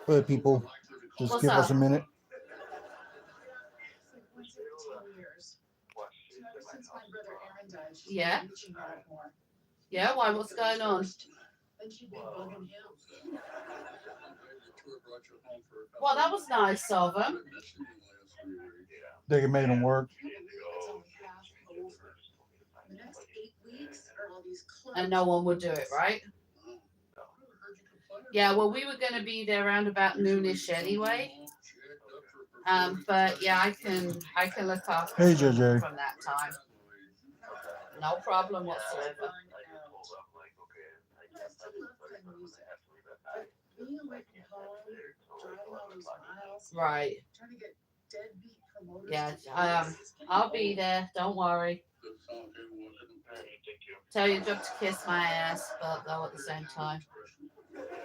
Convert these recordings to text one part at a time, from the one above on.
Good people, just What's give us up? a minute. Yeah. Yeah, why? What's going on? Well, that was nice of him. They made them work. And no one would do it, right? Yeah, well, we were going to be there around about noonish anyway. But yeah, I can look after Hey, him JJ. from that time. No problem whatsoever. Right. Yeah. I'll be there. Don't worry. Tell your job to kiss my ass, but though at the same time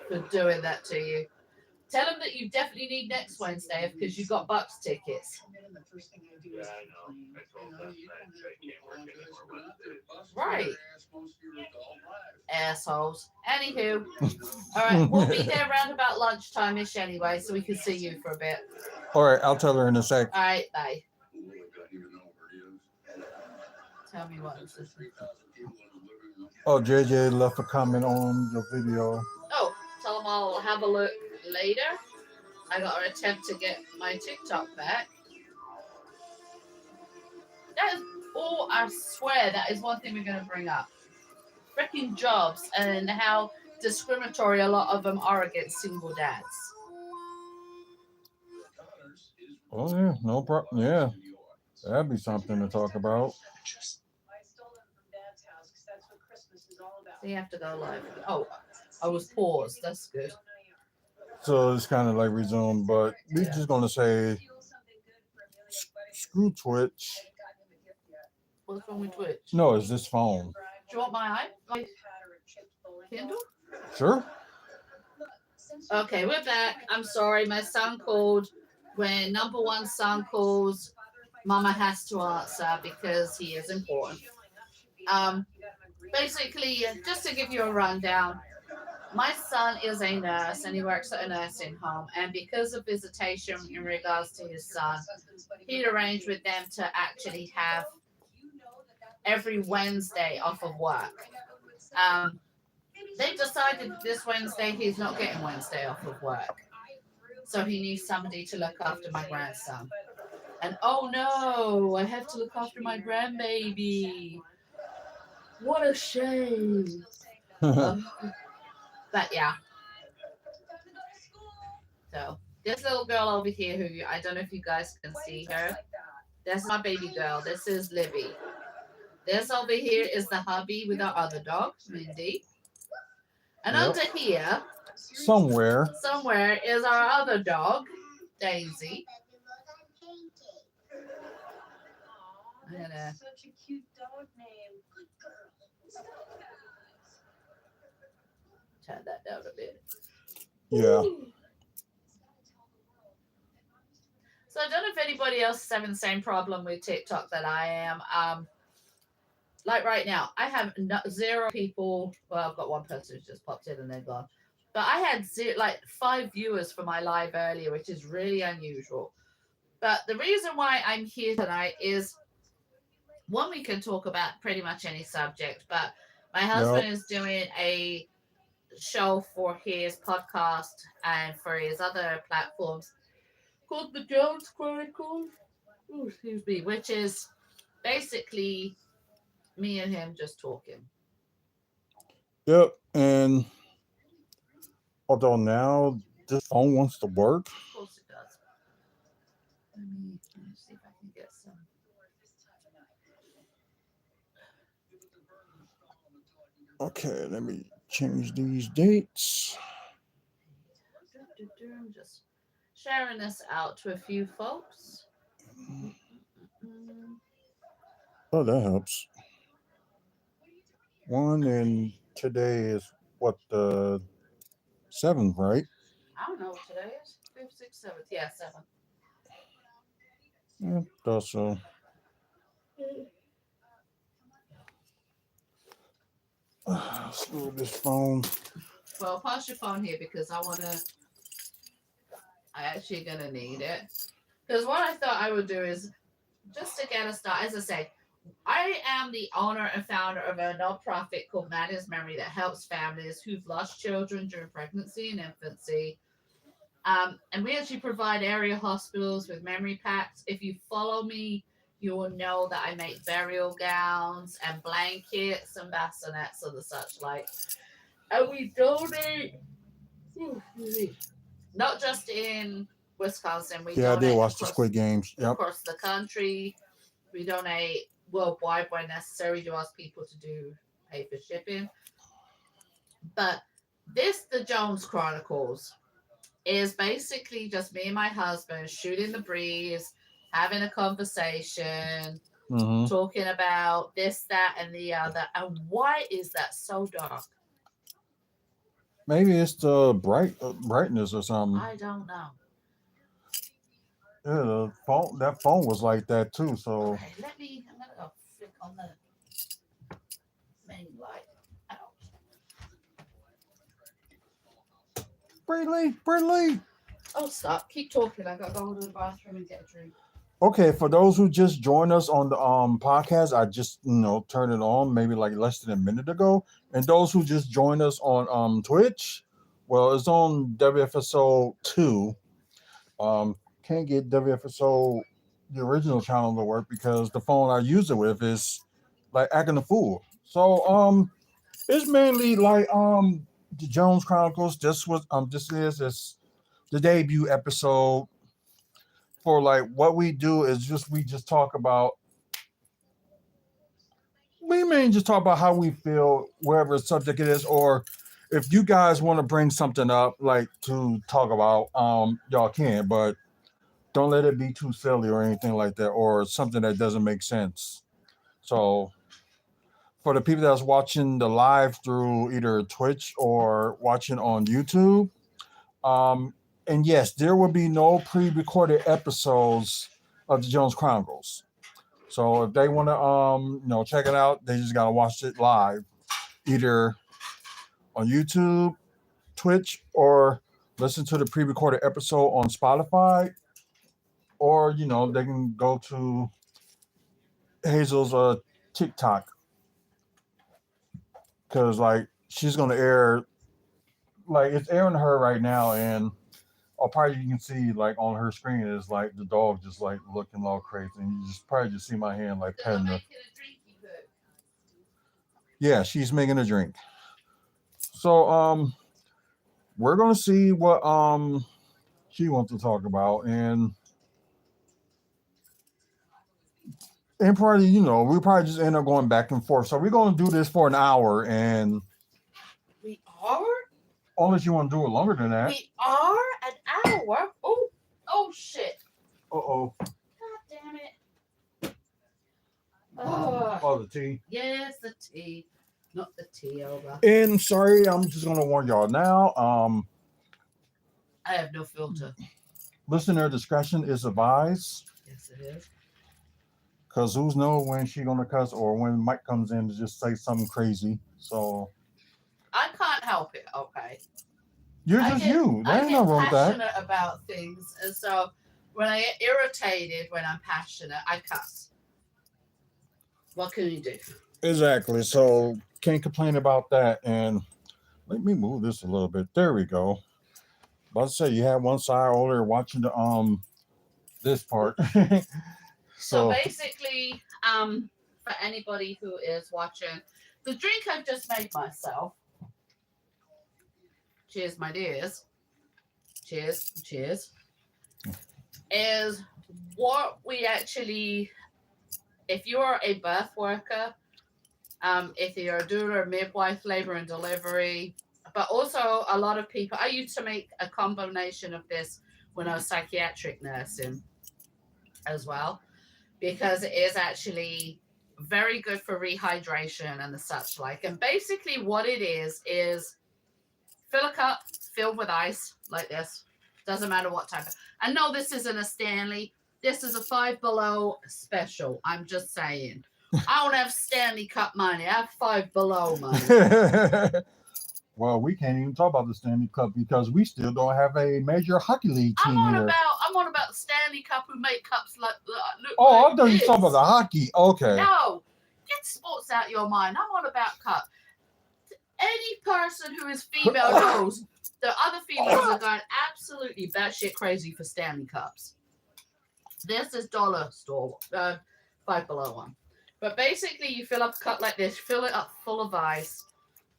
for doing that to you. Tell them that you definitely need next Wednesday because you got Bucks tickets. Right. Assholes. Anywho, all right, we'll be there around about lunchtime ish anyway, so we can see you for a bit. All right, I'll tell her in a sec. All right, bye. Tell me what. Oh, JJ left a comment on your video. Oh, tell them I'll have a look later. I got to attempt to get my TikTok back. That is, oh, I swear that is one thing we're going to bring up. Freaking jobs and how discriminatory a lot of them are against single dads. Oh yeah, no problem. Yeah, that'd be something to talk about. So you have to go live. Oh, I was paused. That's good. So it's kind of like resume, but we're Yeah. just gonna say screw Twitch. What's wrong with Twitch? No, it's this phone. Do you want my Kindle? Sure. Okay, we're back. I'm sorry, my son called. When number one son calls, Mama has to answer because he is important. Um, Basically, just to give you a rundown, my son is a nurse and he works at a nursing home. And because of visitation in regards to his son, he arranged with them to actually have every Wednesday off of work. Um, they decided this Wednesday he's not getting Wednesday off of work. So he needs somebody to look after my grandson. And oh no, I have to look after my grandbaby. What a shame. Uh, but yeah, so this little girl over here, who I don't know if you guys can see her, that's my baby girl. This is Libby. This over here is the hubby with our other dog, Mindy. And Yep. under here, Somewhere. somewhere, is our other dog, Daisy. I'm gonna turn that down a bit. Yeah. So I don't know if anybody else is having the same problem with TikTok that I am. Like right now, I have zero people. Well, I've got one person who just popped in and they're gone. But I had like 5 viewers for my live earlier, which is really unusual. But the reason why I'm here tonight is one, we can talk about pretty much any subject, but my Yep. husband is doing a show for his podcast and for his other platforms called the Jones Chronicles. Ooh, excuse me, which is basically me and him just talking. Yep. And although now this phone wants to work. Of course it does. Let me see if I can get some. Okay, let me change these dates. I'm just sharing this out to a few folks. Oh, that helps. One and today is what the seventh, right? I don't know what today is. 5th, 6th, 7th. Yeah, 7th. Yeah, thought so. Screw this phone. Well, pass your phone here because I want to I actually gonna need it because what I thought I would do is just to get a start. As I say, I am the owner and founder of a nonprofit called Maddie's Memory that helps families who've lost children during pregnancy and infancy. And we actually provide area hospitals with memory packs. If you follow me, you will know that I make burial gowns and blankets and bassinets and the such like. And we donate not just in Wisconsin, we Yeah, I did donate watch the Squid Games. Yep. across the country. We donate worldwide when necessary to ask people to do pay for shipping. But the Jones Chronicles, is basically just me and my husband shooting the breeze, having a conversation, Mm-hmm. talking about this, that, and the other. And why is that so dark? Maybe it's the brightness or something. I don't know. Yeah, the phone that phone was like that too. So Okay, I'm gonna go flick on the main light. Out. Bradley. Oh, stop. Keep talking. I gotta go to the bathroom and get a drink. Okay, for those who just joined us on the podcast, I just turned it on maybe like less than a minute ago. And those who just joined us on Twitch, well, it's on WFSO 2. Can't get WFSO the original channel to work because the phone I use it with is like acting a fool. So it's mainly like the Jones Chronicles. This is the debut episode for like what we do is just we just talk about we mainly just talk about how we feel wherever subject it is, or if you guys want to bring something up like to talk about, y'all can, but don't let it be too silly or anything like that or something that doesn't make sense. So for the people that's watching the live through either Twitch or watching on YouTube, um, and yes, there will be no pre-recorded episodes of the Jones Chronicles. So if they want to check it out, they just gotta watch it live, either on YouTube, Twitch, or listen to the pre-recorded episode on Spotify, or they can go to Hazel's TikTok because like she's gonna air like it's airing her right now, and probably you can see like on her screen is like the dog just like looking all crazy, and you just probably just see my hand like petting her. Yeah, she's making a drink. So we're gonna see what she wants to talk about, and probably we probably just end up going back and forth. So we're gonna do this for an hour, and We are? unless you want to do it longer than that. We are an hour? Oh, shit. Oh. God damn it. Oh, The tea. yes, the tea. Not the tea over. And sorry, I'm just gonna warn y'all now. I have no filter. Listener discretion is advised. Yes, it is. Cause who's know when she gonna cuss or when Mike comes in to just say something crazy. So I can't help it, okay? you're just you. There ain't no wrong with that. I'm passionate about things, and so when I get irritated when I'm passionate, I cuss. What can you do? Exactly. So can't complain about that. And let me move this a little bit. There we go. About to say you had one side over there watching the this part. So basically, for anybody who is watching, the drink I've just made myself. Cheers, my dears. Cheers. Is what we actually, if you're a birth worker, if you're a doula, midwife, labor and delivery, but also a lot of people, I used to make a combination of this when I was psychiatric nursing as well, because it is actually very good for rehydration and the such like. And basically what it is fill a cup filled with ice like this. Doesn't matter what type of. I know this isn't a Stanley. This is a Five Below special. I'm just saying. I don't have Stanley Cup money. I have Five Below money. Well, we can't even talk about the Stanley Cup because we still don't have a major hockey league team here. I'm on about the Stanley Cup who make cups like look Oh, like I thought you this. talking about the hockey. Okay. No, get sports out your mind. I'm on about cup. Any person who is female knows the other females are going absolutely batshit crazy for Stanley Cups. There's this dollar store, Five Below one. But basically, you fill up a cup like this, fill it up full of ice.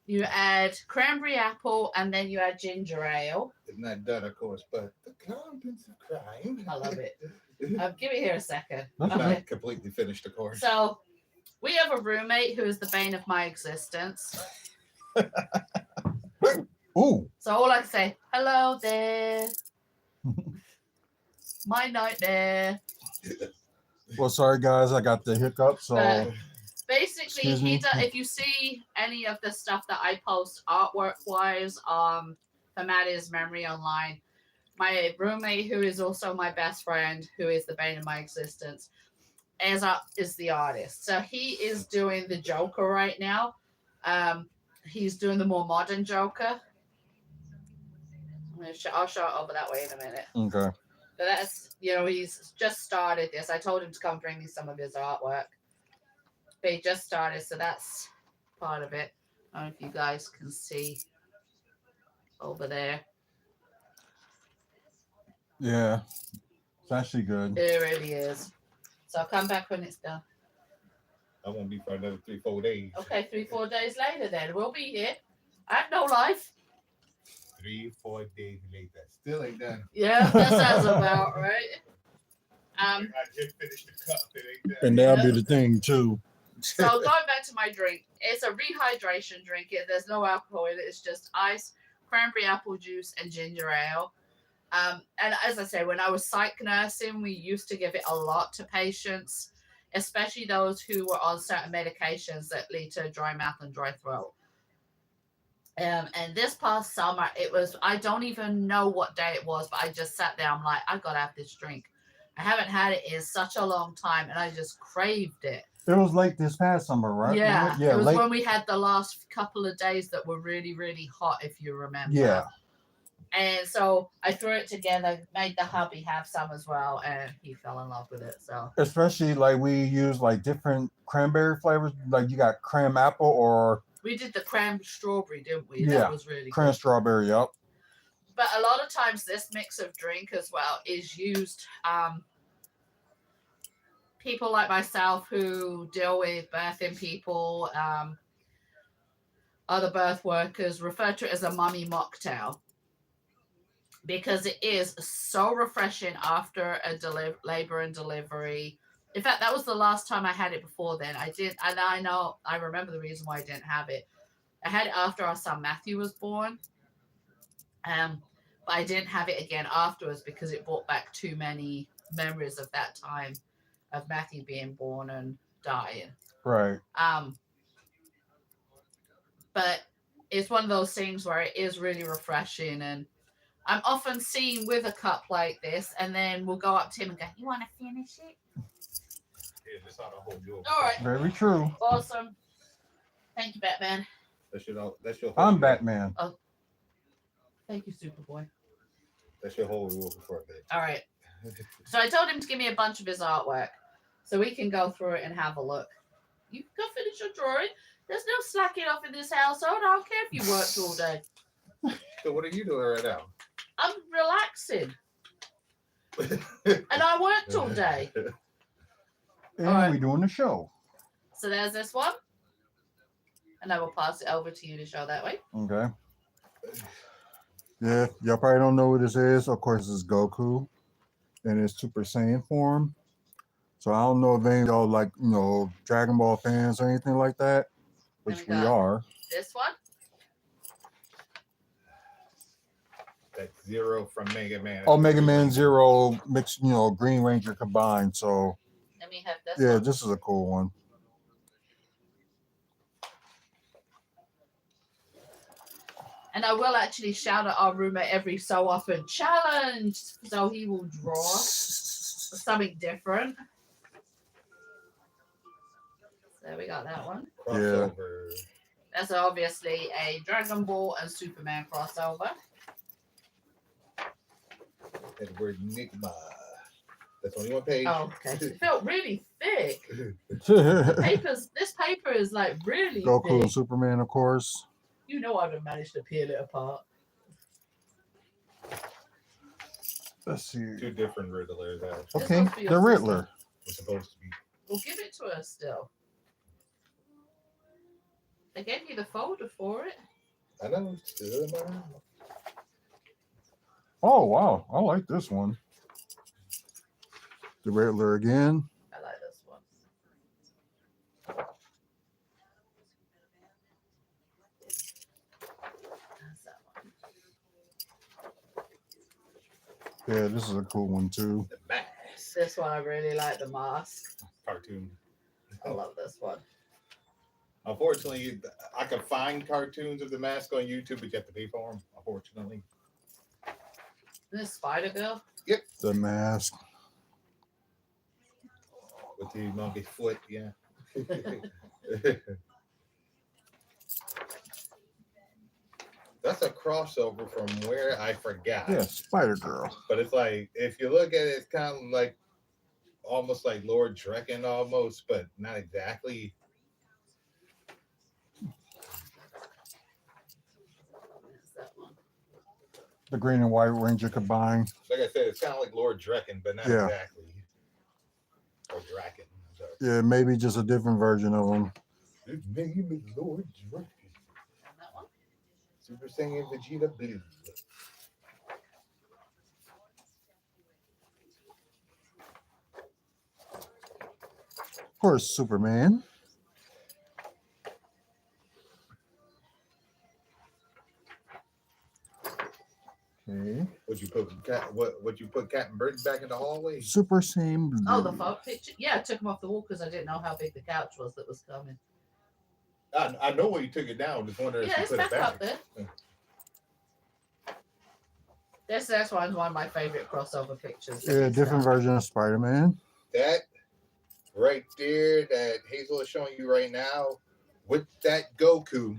You add cranberry apple, and then you add ginger ale. It's not done, of course, but the contents of crime. I love it. Give it here a second. It's Okay. not completely finished, of course. So, we have a roommate who is the bane of my existence. Ooh. So all I can say, hello there. My nightmare. Well, sorry guys, I got the hiccup. So But basically, excuse me. if you see any of the stuff that I post artwork wise, for Maddie's memory online, my roommate, who is also my best friend, who is the bane of my existence, is the artist. So he is doing the Joker right now. He's doing the more modern Joker. I'll show it over that way in a minute. Okay. But that's, he's just started this. I told him to come bring me some of his artwork. But he just started, so that's part of it. I don't know if you guys can see over there. Yeah. It's actually good. It really is. So I'll come back when it's done. I won't be for another 3-4 days. Okay, 3-4 days later then. We'll be here. I have no life. 3-4 days later. Still ain't done. Yeah, that sounds about right. I just finished the cup. It ain't done. And that'll be the thing too. So going back to my drink, it's a rehydration drink. There's no alcohol in it. It's just ice, cranberry apple juice, and ginger ale. And as I say, when I was psych nursing, we used to give it a lot to patients, especially those who were on certain medications that lead to dry mouth and dry throat. And this past summer, I don't even know what day it was, but I just sat there. I'm like, I gotta have this drink. I haven't had it in such a long time, and I just craved it. It was like this past summer, right? Yeah, Yeah. it was late. when we had the last couple of days that were really, really hot, if you remember. Yeah. And so I threw it together, made the hubby have some as well, and he fell in love with it. So Especially like we use like different cranberry flavors. Like you got cran apple or we did the cran strawberry, didn't we? Yeah, That was really cran good. strawberry. Yep. But a lot of times this mix of drink as well is used. People like myself who deal with birthing people, other birth workers refer to it as a mummy mocktail because it is so refreshing after a labor and delivery. In fact, that was the last time I had it before then. I remember the reason why I didn't have it. I had it after our son Matthew was born. But I didn't have it again afterwards because it brought back too many memories of that time of Matthew being born and dying. Right. But it's one of those things where it is really refreshing, and I'm often seen with a cup like this, and then we'll go up to him and go, "You want to finish it?" Yeah, that's how the whole deal. All right. Very true. Awesome. Thank you, Batman. That's your I'm Batman. Thank you, Superboy. That's your whole rule before bed. All right. So I told him to give me a bunch of his artwork so we can go through it and have a look. You can go finish your drawing. There's no slacking off in this household. I don't care if you worked all day. So what are you doing right now? I'm relaxing. And I worked all day. And Alright. we're doing the show. So there's this one. And I will pass it over to you to show that way. Okay. Yeah, y'all probably don't know what this is. Of course, it's Goku in his Super Saiyan form. So I don't know if any of y'all like, Dragon Ball fans or anything like that, which we are. This one. That's Zero from Mega Man. Oh, Mega Man Zero mixed, Green Ranger combined. So Let me have this yeah, one. this is a cool one. And I will actually shout at our roommate every so often, challenge, so he will draw something different. So we got that one. Crossover. That's obviously a Dragon Ball and Superman crossover. And the word Enigma. That's only one page. Oh, okay. It felt really thick. Goku This paper is like really and thick. Superman, of course. You know I would managed to peel it apart. Let's see. Two different Riddlers. Okay, must be your the sister. Riddler. It's supposed to be. Well, give it to us still. They gave you the folder for it. I know. It's still in my. Oh wow, I like this one. The Riddler again. I like this one. That's that one. Yeah, this is a cool one too. The mask. This one I really like the mask. Cartoon. I love this one. Unfortunately, I can find cartoons of the mask on YouTube, but you have to pay for them. Unfortunately. This Spider Girl. The Mask. With the monkey foot, yeah. That's a crossover from where I forgot. Yeah, Spider Girl. But it's like, if you look at it, it's kind of like almost like Lord Drekken almost, but not exactly. That's that one. The Green and White Ranger combined. Like I said, it's kind of like Lord Drekken, but not Yeah. exactly. Or Draken. I'm sorry. Yeah, maybe just a different version of them. His name is Lord Drekken. And that one. Super Saiyan Vegeta Blue. Of course, Superman. Okay. Would you put Captain Britain back in the hallway? Super Saiyan Blue. Oh, the photo picture. Yeah, I took them off the wall because I didn't know how big the couch was that was coming. I know where you took it down. Just wondering Yeah, if it's you put back it up back. there. That's one of my favorite crossover pictures. Yeah, different version of Spider-Man. That right there that Hazel is showing you right now with that Goku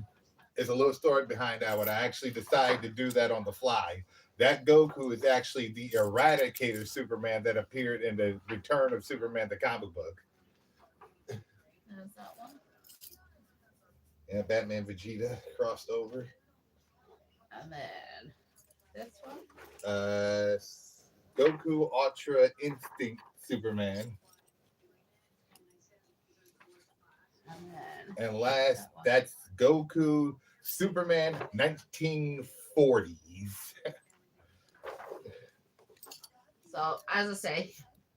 is a little story behind that one. I actually decided to do that on the fly. That Goku is actually the Eradicator Superman that appeared in the Return of Superman, the comic book. There's that one. Yeah, Batman Vegeta crossed over. And then this one. Goku Ultra Instinct Superman. And then And last, that one. that's Goku Superman 1940s. So as I say,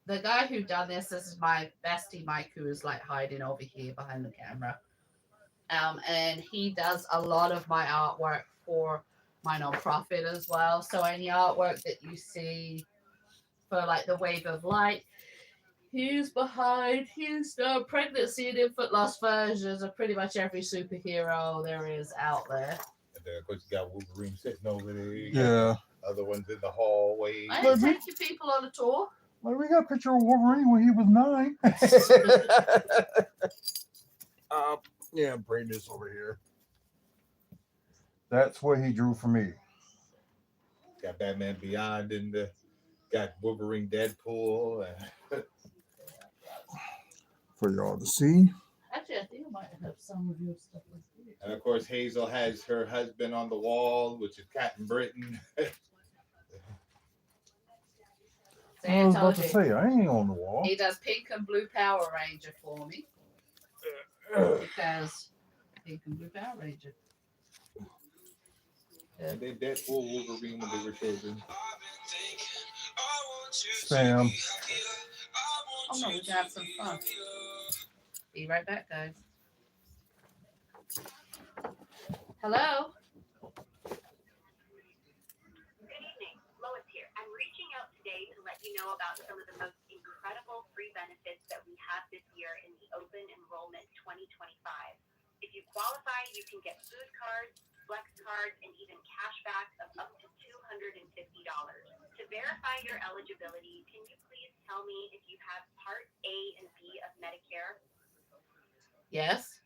the guy who done this is my bestie Mike, who is like hiding over here behind the camera. And he does a lot of my artwork for my nonprofit as well. So any artwork that you see for like the Wave of Light, he's behind. He's the pregnancy and infant loss versions of pretty much every superhero there is out there. And then, of course, you got Wolverine sitting over there. You got Yeah. other ones in the hallway. I didn't take you people on a tour. Like we got a picture of Wolverine when he was 9. Yeah, bring this over here. That's what he drew for me. Got Batman Beyond in the. Got Wolverine Deadpool. For y'all to see. Actually, I think I might have some of your stuff with you. And of course, Hazel has her husband on the wall, which is Captain Britain. See, I I was told about to you. say, I ain't on the wall. He does pink and blue Power Ranger for me. Because pink and blue Power Ranger. And they Deadpool Wolverine when they were children. Spam. Oh no, we can have some fun. Be right back, guys. Hello? Good evening, Lois here. I'm reaching out today to let you know about some of the most incredible free benefits that we have this year in the Open Enrollment 2025. If you qualify, you can get food cards, flex cards, and even cash back of up to $250. To verify your eligibility, can you please tell me if you have Part A and B of Medicare? Yes?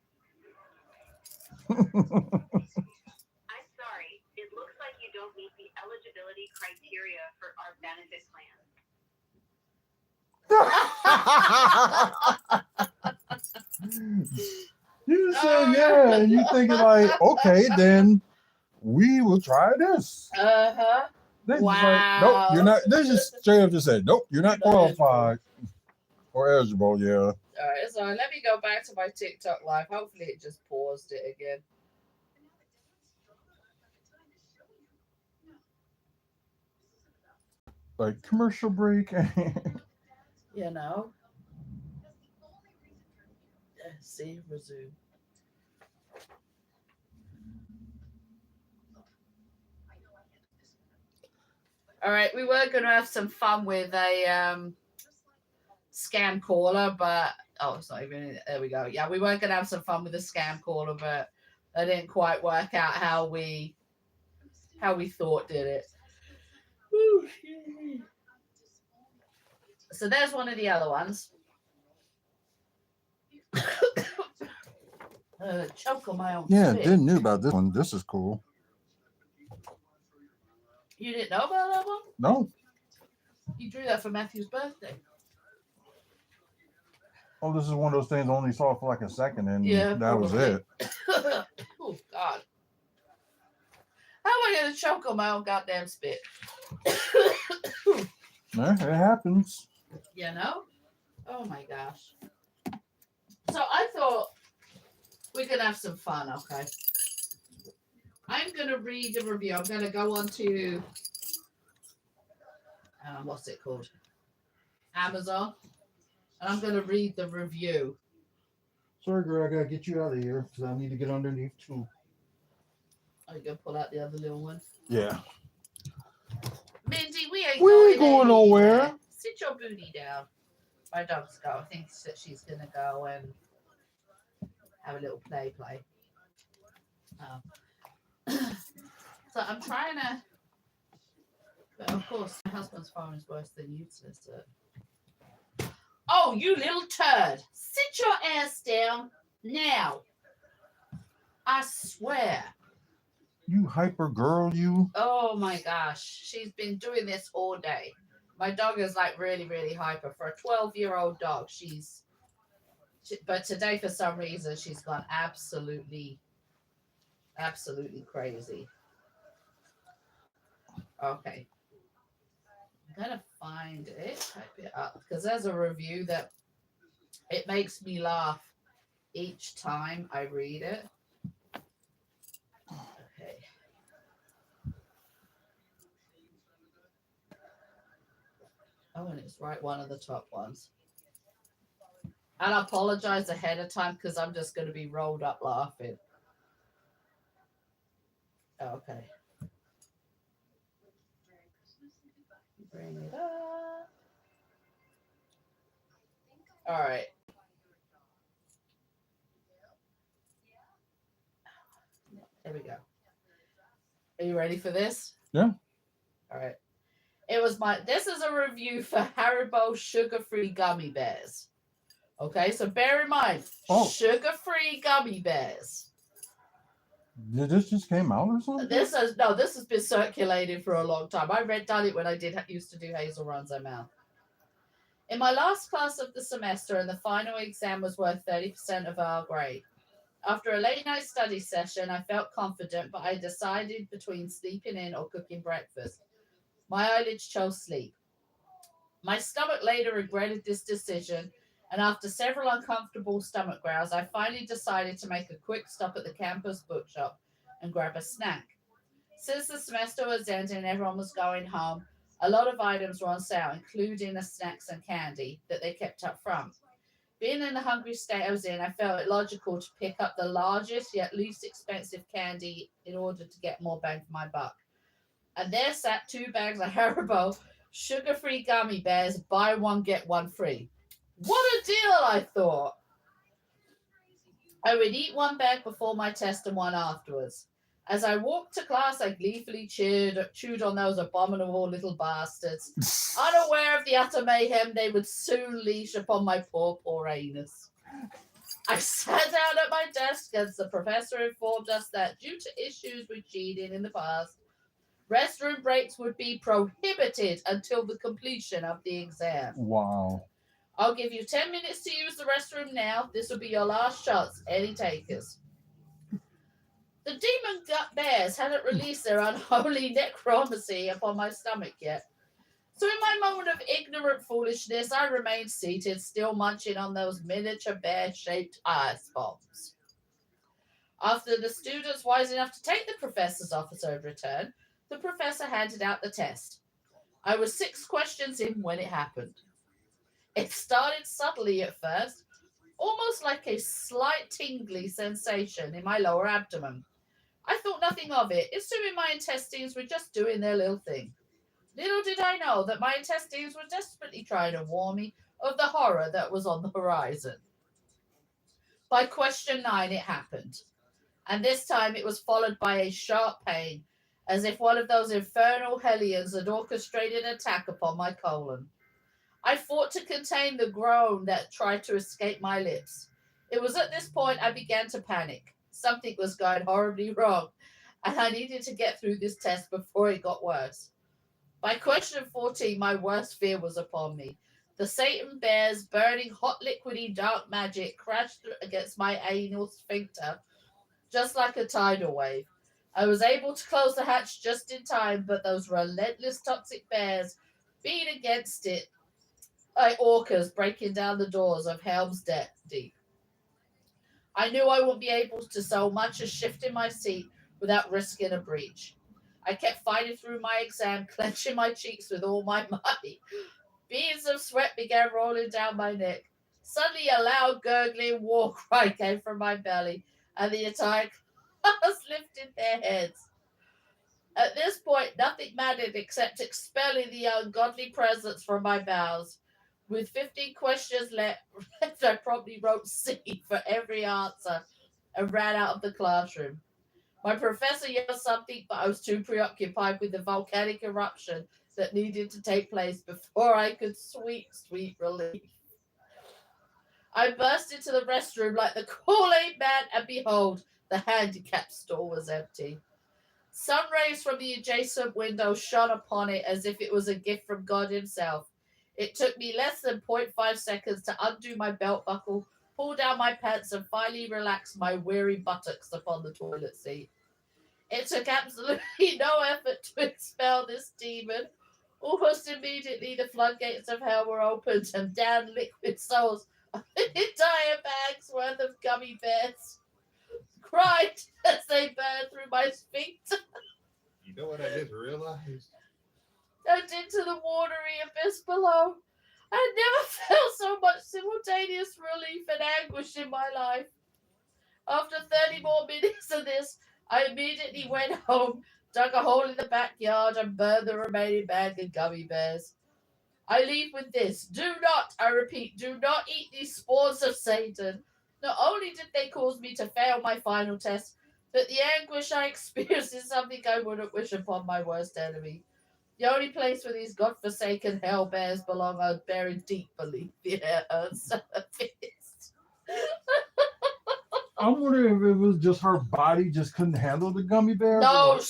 I'm sorry. It looks like you don't meet the eligibility criteria for our benefit plan. You said yeah, and you thinking like, okay, then we will try this. Uh-huh. They just like, nope, you're not. They just straight up just said, nope, you're not qualified or eligible. Yeah. All right, so let me go back to my TikTok live. Hopefully, it just paused it again. Like commercial break. You know. See, resume. All right, we were going to have some fun with a scam caller, but it's not even. There we go. Yeah, we were going to have some fun with a scam caller, but it didn't quite work out how we thought did it. Woo. So there's one of the other ones. Choke on my own. Yeah, spit. didn't know about this one. This is cool. You didn't know about that one? No. You drew that for Matthew's birthday. Oh, this is one of those things I only saw for like a second, and Yeah, that was probably. it. Oh God. How am I gonna choke on my own goddamn spit? Yeah, it happens. You know? Oh my gosh. So I thought we could have some fun, okay? I'm gonna read the review. I'm gonna go on to what's it called? Amazon. And I'm gonna read the review. Sorry, girl, I gotta get you out of here because I need to get underneath too. Are you gonna pull out the other little one? Yeah. Mindy, we ain't going anywhere. nowhere. Sit your booty down. My dog's go. I think that she's gonna go and have a little play. So I'm trying to, but of course my husband's phone is worse than useless. Oh, you little turd! Sit your ass down now. I swear. You hyper girl, you. Oh my gosh, she's been doing this all day. My dog is like really, really hyper for a 12-year-old dog. But today for some reason she's gone absolutely crazy. Okay, I'm gonna find it, type it up because there's a review that it makes me laugh each time I read it. Okay. Oh, and it's right one of the top ones. And I apologize ahead of time because I'm just going to be rolled up laughing. Okay. Bring it up. All right. There we go. Are you ready for this? Yeah. All right. This is a review for Haribo sugar-free gummy bears. Okay, so bear in mind, sugar-free gummy bears. Did this just came out or something? This has been circulating for a long time. I done it when I used to do Hazel Runs Her Mouth. In my last class of the semester, and the final exam was worth 30% of our grade. After a late night study session, I felt confident, but I decided between sleeping in or cooking breakfast. My eyelids chose sleep. My stomach later regretted this decision, and after several uncomfortable stomach growls, I finally decided to make a quick stop at the campus bookshop and grab a snack. Since the semester was ending and everyone was going home, a lot of items were on sale, including the snacks and candy that they kept up front. Being in the hungry state I was in, I felt it logical to pick up the largest yet least expensive candy in order to get more bang for my buck. And there sat 2 bags of Haribo sugar-free gummy bears, buy one, get one free. What a deal, I thought. I would eat one bag before my test and one afterwards. As I walked to class, I gleefully chewed on those abominable little bastards, unaware of the utter mayhem they would soon leash upon my poor anus. I sat down at my desk as the professor informed us that due to issues with cheating in the past, restroom breaks would be prohibited until the completion of the exam. Wow. I'll give you 10 minutes to use the restroom now. This will be your last chance. Any takers? The demon gut bears hadn't released their unholy necromancy upon my stomach yet. So in my moment of ignorant foolishness, I remained seated, still munching on those miniature bear-shaped ice bombs. After the students wise enough to take the professor's office had returned, the professor handed out the test. I was 6 questions in when it happened. It started subtly at first, almost like a slight tingly sensation in my lower abdomen. I thought nothing of it, assuming my intestines were just doing their little thing. Little did I know that my intestines were desperately trying to warn me of the horror that was on the horizon. By question 9, it happened. And this time it was followed by a sharp pain, as if one of those infernal hellions had orchestrated an attack upon my colon. I fought to contain the groan that tried to escape my lips. It was at this point I began to panic. Something was going horribly wrong, and I needed to get through this test before it got worse. By question 14, my worst fear was upon me. The Satan bear's burning hot liquidy dark magic crashed against my anal sphincter, just like a tidal wave. I was able to close the hatch just in time, but those relentless toxic bears beat against it like orcas breaking down the doors of Helm's Deep. I knew I wouldn't be able to so much as shift in my seat without risking a breach. I kept fighting through my exam, clenching my cheeks with all my might. Beads of sweat began rolling down my neck. Suddenly a loud gurgling war cry came from my belly, and the entire class lifted their heads. At this point, nothing mattered except expelling the ungodly presence from my bowels. With 15 questions left, I probably wrote C for every answer and ran out of the classroom. My professor yelled something, but I was too preoccupied with the volcanic eruption that needed to take place before I could sweet relief. I burst into the restroom like the Kool-Aid man, and behold, the handicap stall was empty. Sun rays from the adjacent window shone upon it as if it was a gift from God himself. It took me less than 0.5 seconds to undo my belt buckle, pull down my pants, and finally relax my weary buttocks upon the toilet seat. It took absolutely no effort to expel this demon. Almost immediately, the floodgates of hell were opened, and down liquid souls of an entire bag's worth of gummy bears cried as they burned through my sphincter You know what I just realized? and into the watery abyss below. I never felt so much simultaneous relief and anguish in my life. After 30 more minutes of this, I immediately went home, dug a hole in the backyard, and burned the remaining bag of gummy bears. I leave with this. Do not, I repeat, do not eat these spores of Satan. Not only did they cause me to fail my final test, but the anguish I experienced is something I wouldn't wish upon my worst enemy. The only place where these godforsaken hell bears belong are buried deep beneath the earth's surface. I'm wondering if it was just her body just couldn't handle the gummy bears. No,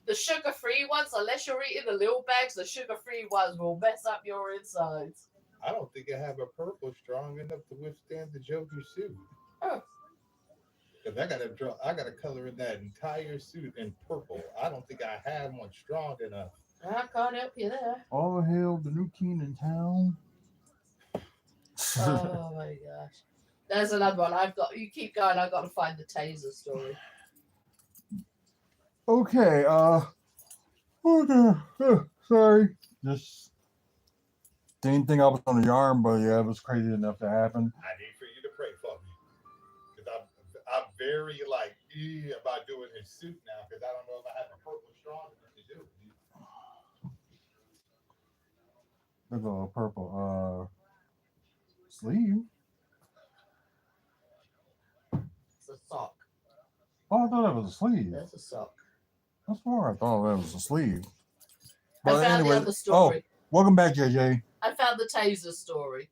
the sugar-free ones, unless you're eating the little bags, the sugar-free ones will mess up your insides. I don't think I have a purple strong enough to withstand the Joker suit. Oh. Because I gotta color in that entire suit in purple. I don't think I have one strong enough. I can't help you there. All hail the new king in town. Oh my gosh. There's another one. You keep going, I've got to find the taser story. Okay, sorry. Just didn't think I was on the yarn, but yeah, it was crazy enough to happen. I need for you to pray for me. Because I'm very about doing his suit now, because I don't know if I have a purple strong enough to do it. There's a purple sleeve. It's a sock. Oh, I thought that was a sleeve. That's a sock. That's why I thought that was a sleeve. I found the other story. welcome back, JJ. I found the taser story.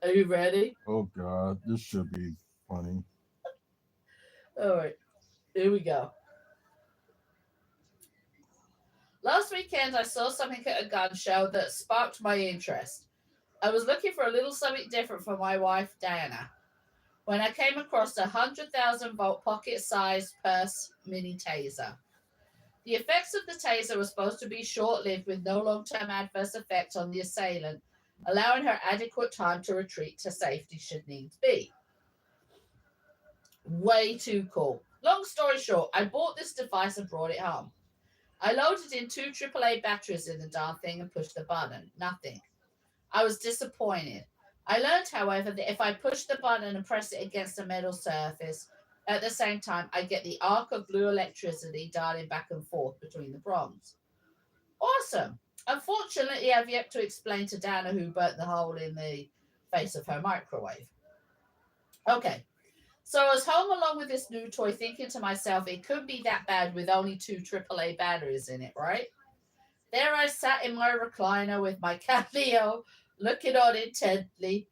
Are you ready? Oh God, this should be funny. All right, here we go. Last weekend, I saw something at a gun show that sparked my interest. I was looking for a little something different for my wife, Diana, when I came across a 100,000-volt pocket-sized purse mini taser. The effects of the taser were supposed to be short-lived with no long-term adverse effect on the assailant, allowing her adequate time to retreat to safety should needs be. Way too cool. Long story short, I bought this device and brought it home. I loaded in two AAA batteries in the darn thing and pushed the button. Nothing. I was disappointed. I learned, however, that if I push the button and press it against a metal surface, at the same time, I get the arc of blue electricity darting back and forth between the prongs. Awesome. Unfortunately, I've yet to explain to Dana who burnt the hole in the face of her microwave. Okay, so I was home along with this new toy thinking to myself, it could be that bad with only two AAA batteries in it, right? There I sat in my recliner with my cat Leo, looking on intently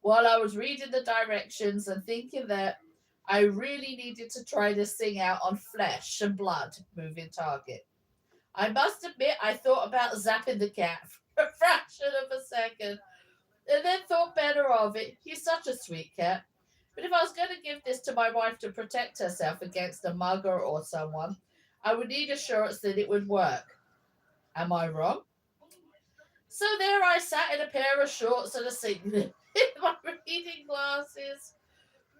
while I was reading the directions and thinking that I really needed to try this thing out on flesh and blood moving target. I must admit, I thought about zapping the cat for a fraction of a second and then thought better of it. He's such a sweet cat. But if I was going to give this to my wife to protect herself against a mugger or someone, I would need assurance that it would work. Am I wrong? So there I sat in a pair of shorts and a singlet, in my reading glasses,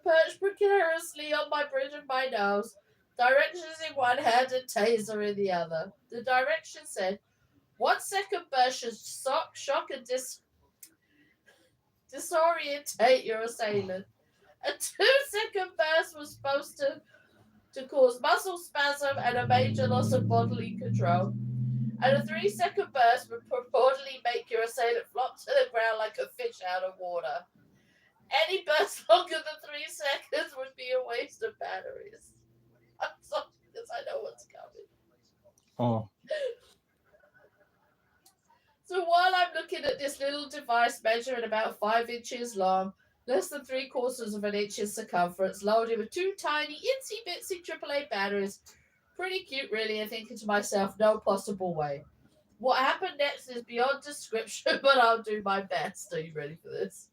perched precariously on my bridge of my nose, directions in one hand and taser in the other. The direction said, 1 second burst should shock and disorientate your assailant. A 2 second burst was supposed to cause muscle spasm and a major loss of bodily control. And a 3 second burst would purportedly make your assailant flop to the ground like a fish out of water. Any burst longer than 3 seconds would be a waste of batteries. I'm sorry because I know what's coming. Oh, So while I'm looking at this little device measuring about 5 inches long, less than 3/4 of an inch in circumference, loaded with two tiny itsy bitsy AAA batteries, pretty cute really, and thinking to myself, no possible way. What happened next is beyond description, but I'll do my best. Are you ready for this?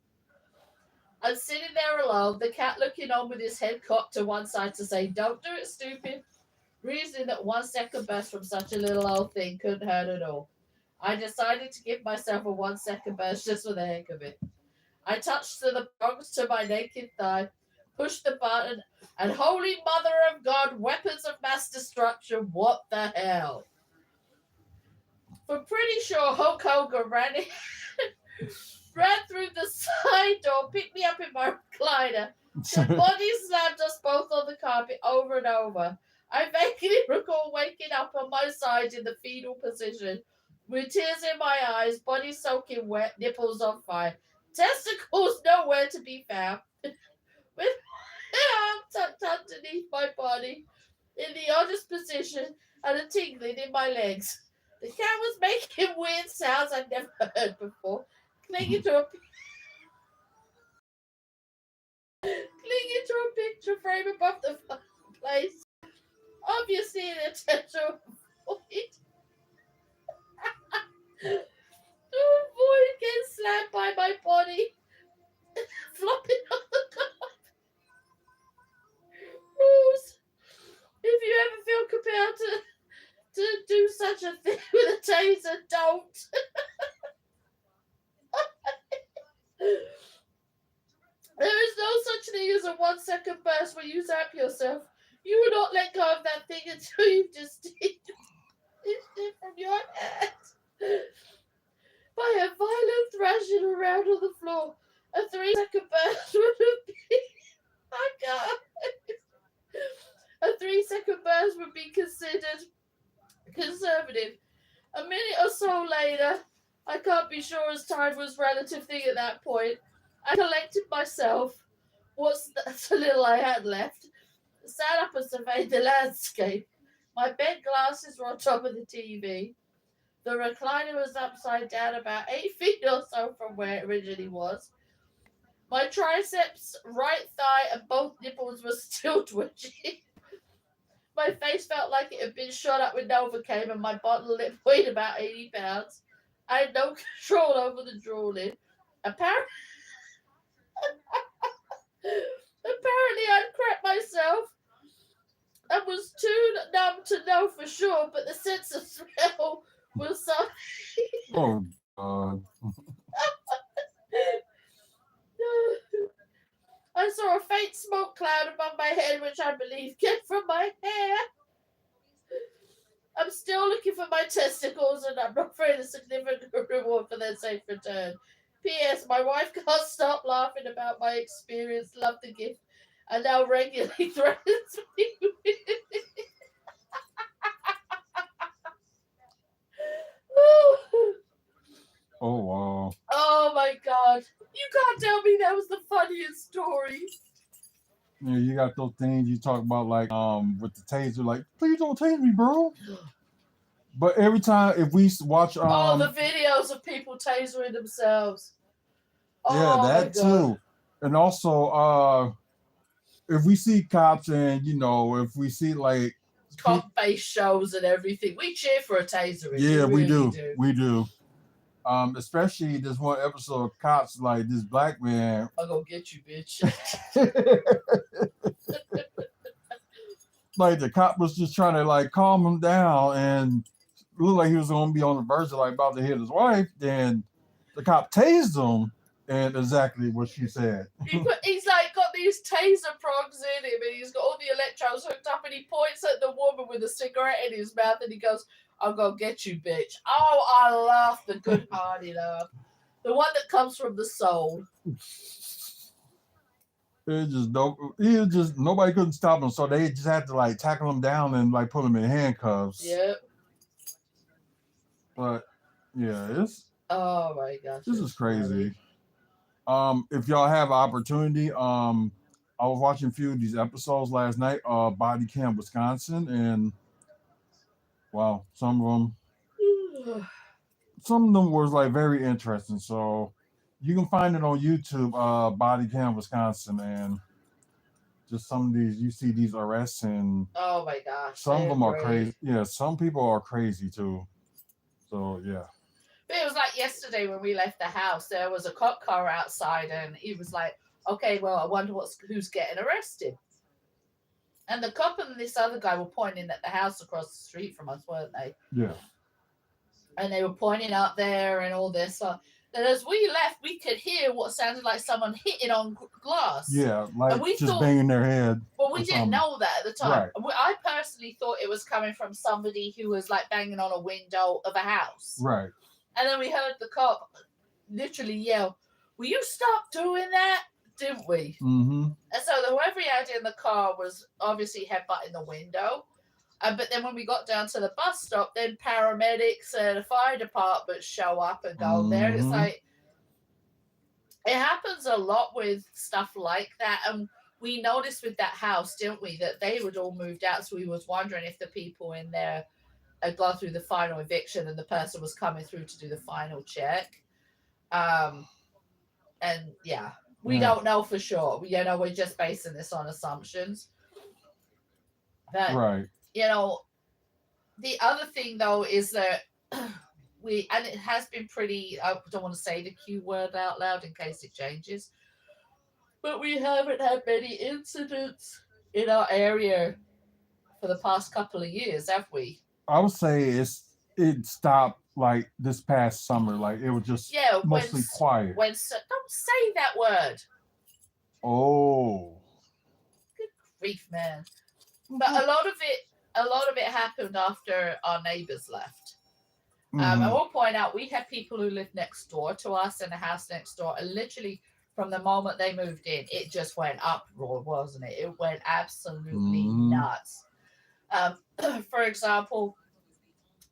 I'm sitting there alone, the cat looking on with his head cocked to one side to say, don't do it, stupid. Reasoning that 1 second burst from such a little old thing couldn't hurt at all. I decided to give myself a 1 second burst just for the heck of it. I touched to the prongs to my naked thigh, pushed the button, and holy mother of God, weapons of mass destruction, what the hell? For pretty sure Hulk Hogan ran through the side door, picked me up in my recliner. The body slammed us both on the carpet over and over. I vaguely recall waking up on my side in the fetal position, with tears in my eyes, body soaking wet, nipples on fire, testicles nowhere to be found, with my arm tucked underneath my body, in the oddest position, and a tingling in my legs. The cat was making weird sounds I'd never heard before, clinging to a picture frame above the fireplace, obviously in attempt to avoid getting slammed by my body, flopping on the carpet. Rose, if you ever feel compelled to do such a thing with a taser, don't. There is no such thing as a 1 second burst when you zap yourself. You will not let go of that thing until you've just it from your hand. By a violent thrashing around on the floor, a 3 second burst would have been. My God. A 3 second burst would be considered conservative. A minute or so later, I can't be sure as time was a relative thing at that point, I collected myself, what's the little I had left, sat up and surveyed the landscape. My bed glasses were on top of the TV. The recliner was upside down about 8 feet or so from where it originally was. My triceps, right thigh, and both nipples were still twitching. My face felt like it had been shot up with Novocaine, and my bottom lip weighed about 80 pounds. I had no control over the drooling. Apparently, I'd crapped myself and was too numb to know for sure, but the sense of smell was something. Oh God. I saw a faint smoke cloud above my head, which I believe came from my hair. I'm still looking for my testicles, and I'm not afraid a significant reward for their safe return. P.S. My wife can't stop laughing about my experience. Love the gift, and now regularly threatens me with it. Oh wow. Oh my God. You can't tell me that was the funniest story. Yeah, you got those things you talk about like with the taser, like, please don't tase me, bro. But every time if we watch Oh, the videos of people tasering themselves. yeah, Oh that my God. too. And also if we see cops and if we see like Cop-based shows and everything, we cheer for a taser. yeah, we we really do. We do. Especially this one episode of Cops, like this black man. I'll go get you, bitch. Like the cop was just trying to like calm him down and looked like he was gonna be on the verge of like about to hit his wife. Then the cop tased him, and exactly what she said. He's like got these taser prongs in him, and he's got all the electrodes hooked up, and he points at the woman with a cigarette in his mouth, and he goes, "I'll go get you, bitch." Oh, I laughed the good-hearted laugh, the one that comes from the soul. It just nobody couldn't stop him, so they just had to like tackle him down and like put him in handcuffs. Yep. But yeah, oh my gosh, this is crazy. If y'all have opportunity, I was watching a few of these episodes last night, Body Cam Wisconsin, and wow, some of them was like very interesting. So you can find it on YouTube, Body Cam Wisconsin, and just some of these you see these arrests, and oh my gosh, some of them are crazy. Yeah, some people are crazy too. So yeah. But it was like yesterday when we left the house, there was a cop car outside, and he was like, "Okay, well, I wonder who's getting arrested." And the cop and this other guy were pointing at the house across the street from us, weren't they? Yeah. And they were pointing out there and all this. So then as we left, we could hear what sounded like someone hitting on glass. Yeah, like we just banging their head. Well, we didn't know that at the time. Right. I personally thought it was coming from somebody who was like banging on a window of a house. Right. And then we heard the cop literally yell, "Will you stop doing that?" Didn't we? Mm-hmm. And so whoever he had in the car was obviously headbutting the window. But then when we got down to the bus stop, then paramedics and the fire department show up and go there. And it's like, it happens a lot with stuff like that. And we noticed with that house, didn't we, that they would all moved out. So we was wondering if the people in there had gone through the final eviction and the person was coming through to do the final check. And yeah, we don't know for sure. We're just basing this on assumptions. But, right. The other thing though is that and it has been pretty, I don't want to say the Q word out loud in case it changes, but we haven't had many incidents in our area for the past couple of years, have we? I would say it stopped like this past summer. Like it was just mostly quiet. Don't say that word. Oh. Good grief, man. But a lot of it happened after our neighbors left. And we'll point out we had people who lived next door to us in the house next door, and literally from the moment they moved in, it just went uproar, wasn't it? It went absolutely nuts. For example,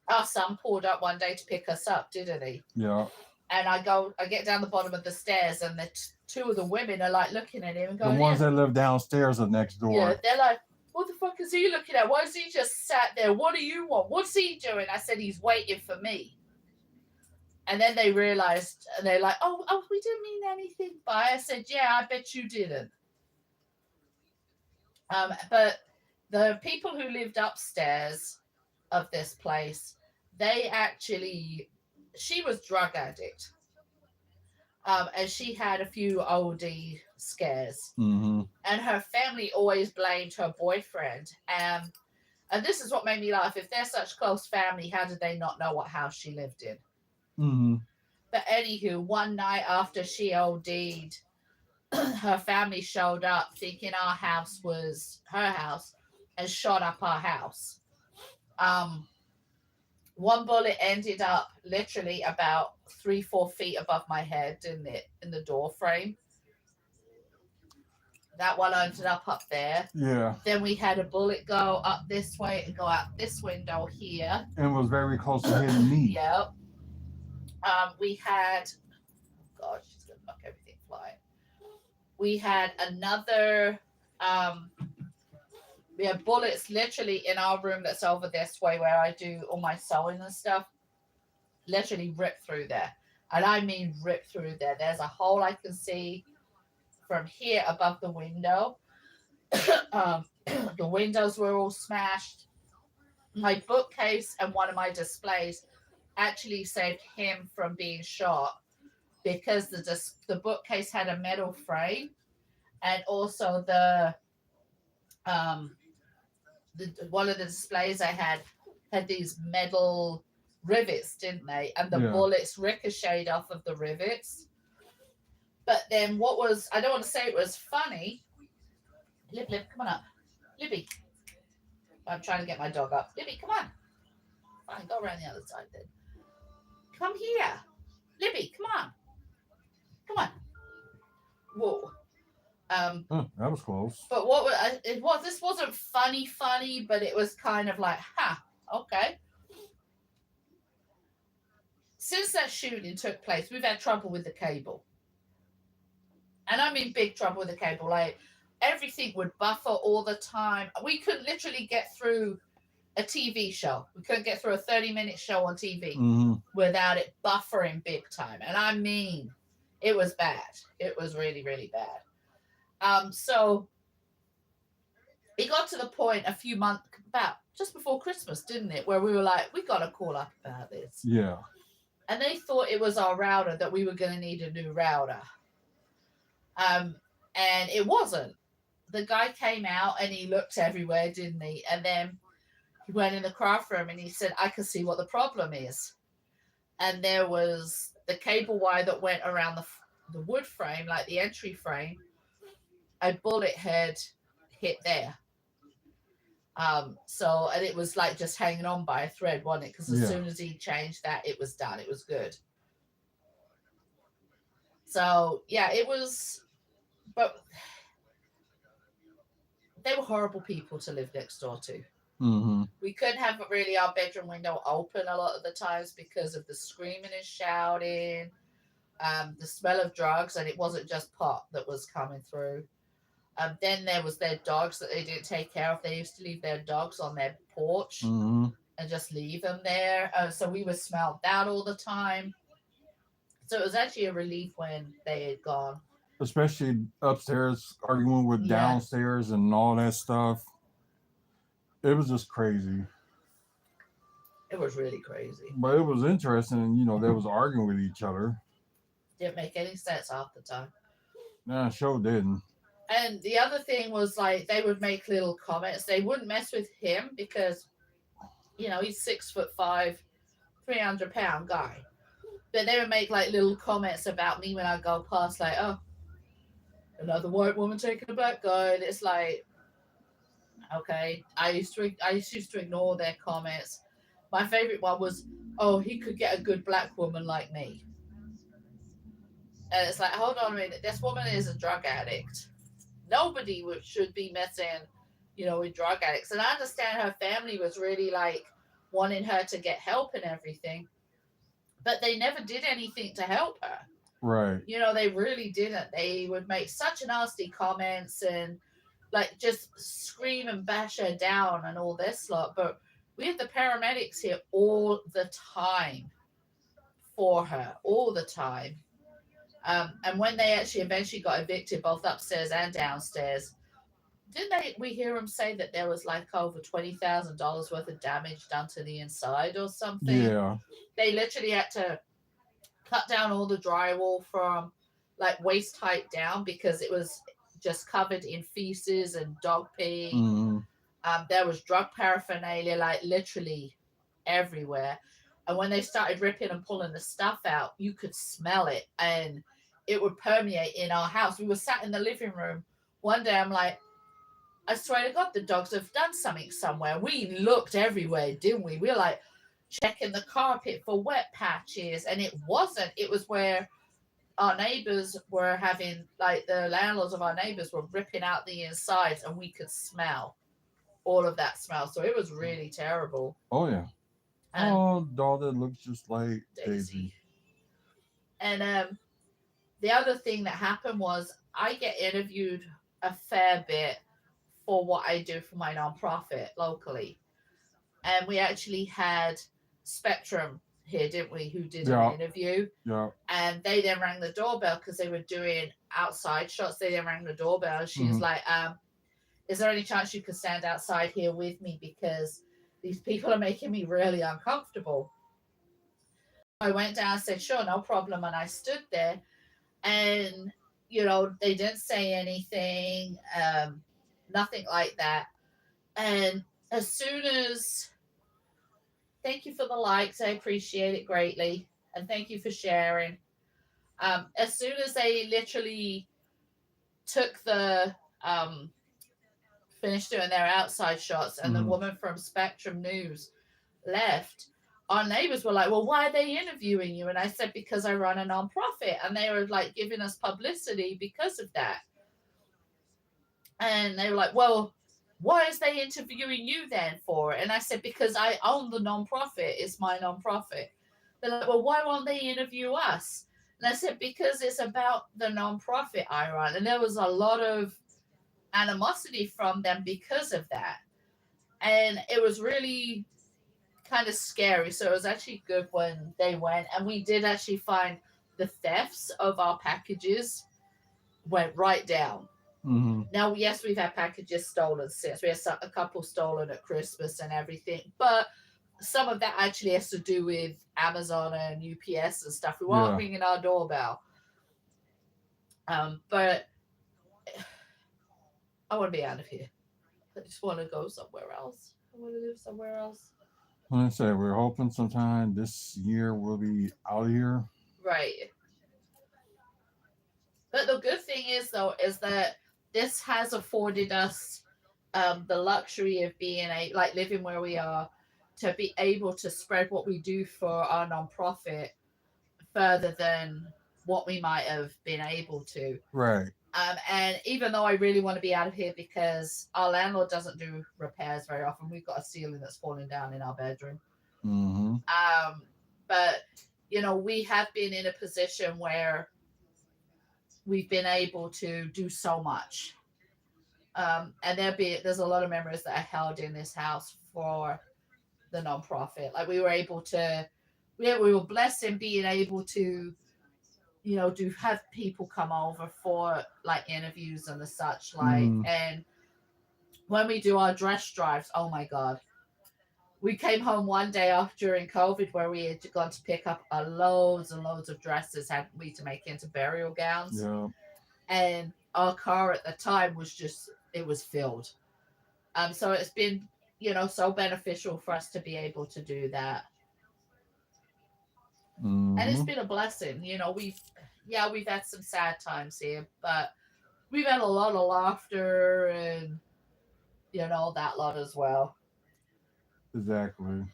our son pulled up one day to pick us up, didn't he? Yeah. And I get down the bottom of the stairs, and the two of the women are like looking at him and going, the ones that live downstairs are next door. Yeah, they're like, "What the fuck is he looking at? Why is he just sat there? What do you want? What's he doing?" I said, "He's waiting for me." And then they realized, and they're like, oh, we didn't mean anything by it. I said, yeah, I bet you didn't. But the people who lived upstairs of this place, she was drug addict. And she had a few OD scares. Mm-hmm. And her family always blamed her boyfriend. And this is what made me laugh. If they're such close family, how did they not know what house she lived in? Mm-hmm. But anywho, one night after she OD'd, her family showed up thinking our house was her house and shot up our house. One bullet ended up literally about 3-4 feet above my head, didn't it, in the door frame. That one ended up there. Yeah. Then we had a bullet go up this way and go out this window here. And was very close to hitting me. Yep. We had, God, she's gonna fuck everything flying. We had another, we had bullets literally in our room that's over this way where I do all my sewing and stuff. Literally ripped through there. And I mean ripped through there. There's a hole I can see from here above the window. The windows were all smashed. My bookcase and one of my displays actually saved him from being shot because the bookcase had a metal frame, and also the one of the displays I had these metal rivets, didn't they? And the bullets ricocheted off of the rivets. But then what was, I don't want to say it was funny. Lib, come on up. Libby. I'm trying to get my dog up. Libby, come on. Fine, go around the other side then. Come here. Libby, come on. Come on. Whoa. That was close. But this wasn't funny, but it was kind of like, okay. Since that shooting took place, we've had trouble with the cable. And I'm in big trouble with the cable. Like, everything would buffer all the time. We couldn't literally get through a TV show. We couldn't get through a 30-minute show on TV without it buffering big time. And I mean, it was bad. It was really, really bad. So it got to the point a few months, about just before Christmas, didn't it? Where we were like, we got to call up about this. Yeah. And they thought it was our router, that we were going to need a new router. And it wasn't. The guy came out and he looked everywhere, didn't he? And then he went in the craft room and he said, I can see what the problem is. And there was the cable wire that went around the wood frame, like the entry frame. A bullet had hit there. And it was like just hanging on by a thread, wasn't it? Because as soon as he changed that, it was done. It was good. So, yeah, it was, but they were horrible people to live next door to. Mm-hmm. We couldn't have really our bedroom window open a lot of the times because of the screaming and shouting, the smell of drugs, and it wasn't just pot that was coming through. Then there was their dogs that they didn't take care of. They used to leave their dogs on their porch and just leave them there. So we would smell that all the time. So it was actually a relief when they had gone. Especially upstairs, arguing with downstairs and all that stuff. It was just crazy. It was really crazy. But it was interesting, they was arguing with each other. Didn't make any sense half the time. Nah, sure didn't. And the other thing was, like, they would make little comments. They wouldn't mess with him because, he's 6'5", 300-pound guy. But they would make, like, little comments about me when I go past, like, oh, another white woman taking a black guy. And it's like, okay. I used to ignore their comments. My favorite one was, oh, he could get a good black woman like me. And it's like, hold on a minute. This woman is a drug addict. Nobody should be messing, with drug addicts. And I understand her family was really, like, wanting her to get help and everything. But they never did anything to help her. Right. They really didn't. They would make such nasty comments and, like, just scream and bash her down and all this lot. But we had the paramedics here all the time for her all the time. And when they actually eventually got evicted, both upstairs and downstairs, we hear them say that there was like over $20,000 worth of damage done to the inside or something? Yeah. They literally had to cut down all the drywall from like waist height down because it was just covered in feces and dog pee. Mm-hmm. There was drug paraphernalia, like literally everywhere. And when they started ripping and pulling the stuff out, you could smell it and it would permeate in our house. We were sat in the living room. One day I'm like, I swear to God, the dogs have done something somewhere. We looked everywhere, didn't we? We were like checking the carpet for wet patches, and it wasn't. It was where our neighbors were having, like, the landlords of our neighbors were ripping out the insides, and we could smell all of that smell. So it was really terrible. Oh yeah. And Oh, dog that looks just like Daisy. Daisy. And the other thing that happened was I get interviewed a fair bit for what I do for my nonprofit locally. And we actually had Spectrum here, didn't we, who did Yeah. an interview. Yeah. And they then rang the doorbell because they were doing outside shots. They then rang the doorbell. She was like, is there any chance you could stand outside here with me because these people are making me really uncomfortable? I went down and said, sure, no problem. And I stood there and, you know, they didn't say anything, nothing like that. And as soon as, thank you for the likes, I appreciate it greatly. And thank you for sharing. As soon as they literally took the, finished doing their outside shots and the woman from Spectrum News left, our neighbors were like, well, why are they interviewing you? And I said, because I run a nonprofit. And they were like giving us publicity because of that. And they were like, well, why is they interviewing you then for it? And I said, because I own the nonprofit. It's my nonprofit. They're like, well, why won't they interview us? And I said, because it's about the nonprofit I run. And there was a lot of animosity from them because of that. And it was really kind of scary. So it was actually good when they went. And we did actually find the thefts of our packages went right down. Mm-hmm. Now, yes, we've had packages stolen since. We had a couple stolen at Christmas and everything. But some of that actually has to do with Amazon and UPS and stuff. We weren't ringing our doorbell. But I want to be out of here. I just want to go somewhere else. I want to live somewhere else. Like I said, we're hoping sometime this year we'll be out of here. Right. But the good thing is, though, is that this has afforded us the luxury of being living where we are, to be able to spread what we do for our nonprofit further than what we might have been able to. Right. And even though I really want to be out of here because our landlord doesn't do repairs very often, we've got a ceiling that's falling down in our bedroom. Mm-hmm. But, you know, we have been in a position where we've been able to do so much. And there's a lot of memories that are held in this house for the nonprofit. Like we were blessed in being able to, you know, have people come over for like interviews and the such like. And when we do our dress drives, oh my God. We came home one day during COVID where we had gone to pick up loads and loads of dresses, had we to make into burial gowns. Yeah. And our car at the time was filled. So it's been, you know, so beneficial for us to be able to do that. And it's been a blessing. You know, we've had some sad times here, but we've had a lot of laughter and, you know, that lot as well. Exactly.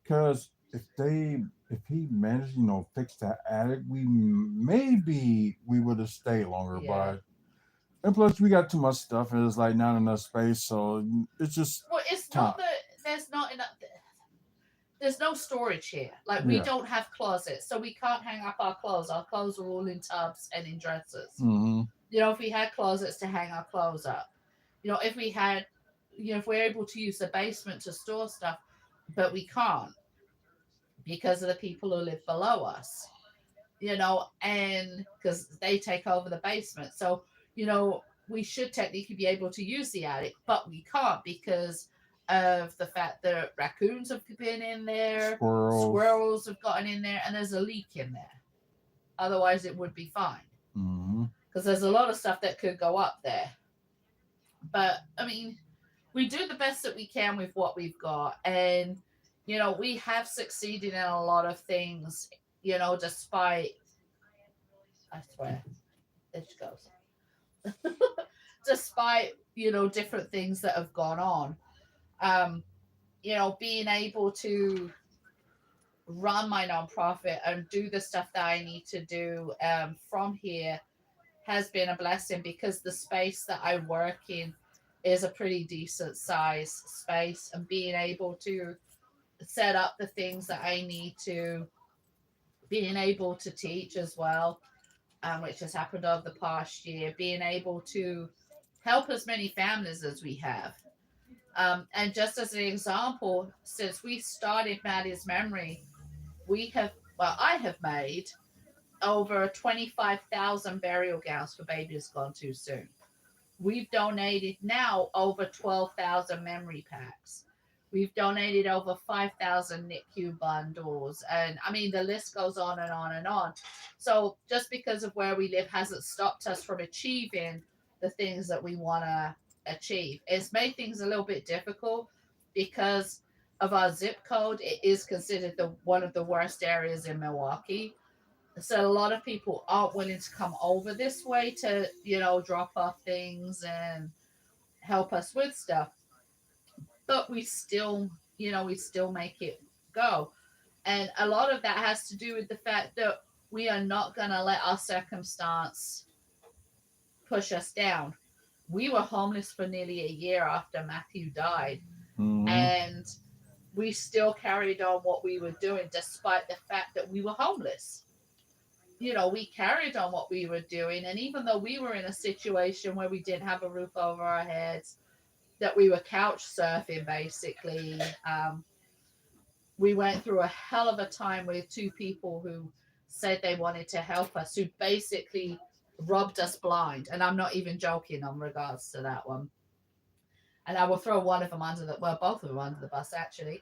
Because if he managed, you know, fix that attic, maybe we would have stayed longer. Yeah. But and plus we got too much stuff, and it's like not enough space, so it's just. Well, it's not that there's not enough. There's no storage here. Like we don't have closets, so we can't hang up our clothes. Our clothes are all in tubs and in dressers. Mm-hmm. You know, if we had closets to hang our clothes up, you know, if we had, you know, if we're able to use the basement to store stuff, but we can't because of the people who live below us, and because they take over the basement. So, we should technically be able to use the attic, but we can't because of the fact that raccoons have been in there, squirrels have gotten in there, and there's a leak in there. Otherwise, it would be fine Mm-hmm. because there's a lot of stuff that could go up there. But I mean, we do the best that we can with what we've got, and we have succeeded in a lot of things. Despite, I swear, there she goes. Despite different things that have gone on, um, being able to run my nonprofit and do the stuff that I need to do from here has been a blessing because the space that I work in is a pretty decent size space, and being able to set up the things that I need to, being able to teach as well, which has happened over the past year, being able to help as many families as we have. And just as an example, since we started Maddie's Memory, I have made over 25,000 burial gowns for babies gone too soon. We've donated now over 12,000 memory packs. We've donated over 5,000 NICU bundles. And I mean, the list goes on and on and on. So just because of where we live hasn't stopped us from achieving the things that we want to achieve. It's made things a little bit difficult because of our zip code. It is considered one of the worst areas in Milwaukee. So a lot of people aren't willing to come over this way to, drop off things and help us with stuff. But we still make it go. And a lot of that has to do with the fact that we are not going to let our circumstance push us down. We were homeless for nearly a year after Matthew died. Mm-hmm. And we still carried on what we were doing despite the fact that we were homeless. We carried on what we were doing. And even though we were in a situation where we didn't have a roof over our heads, that we were couch surfing basically, we went through a hell of a time with two people who said they wanted to help us, who basically robbed us blind. And I'm not even joking on regards to that one. And I will throw one of them both of them under the bus actually.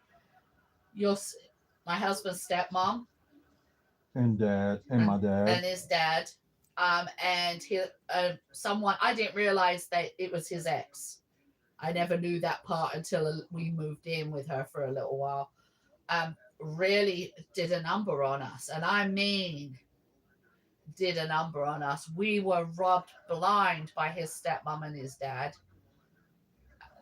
My husband's stepmom, And dad and my dad. and his dad, and someone, I didn't realize that it was his ex. I never knew that part until we moved in with her for a little while. Really did a number on us, and I mean did a number on us. We were robbed blind by his stepmom and his dad,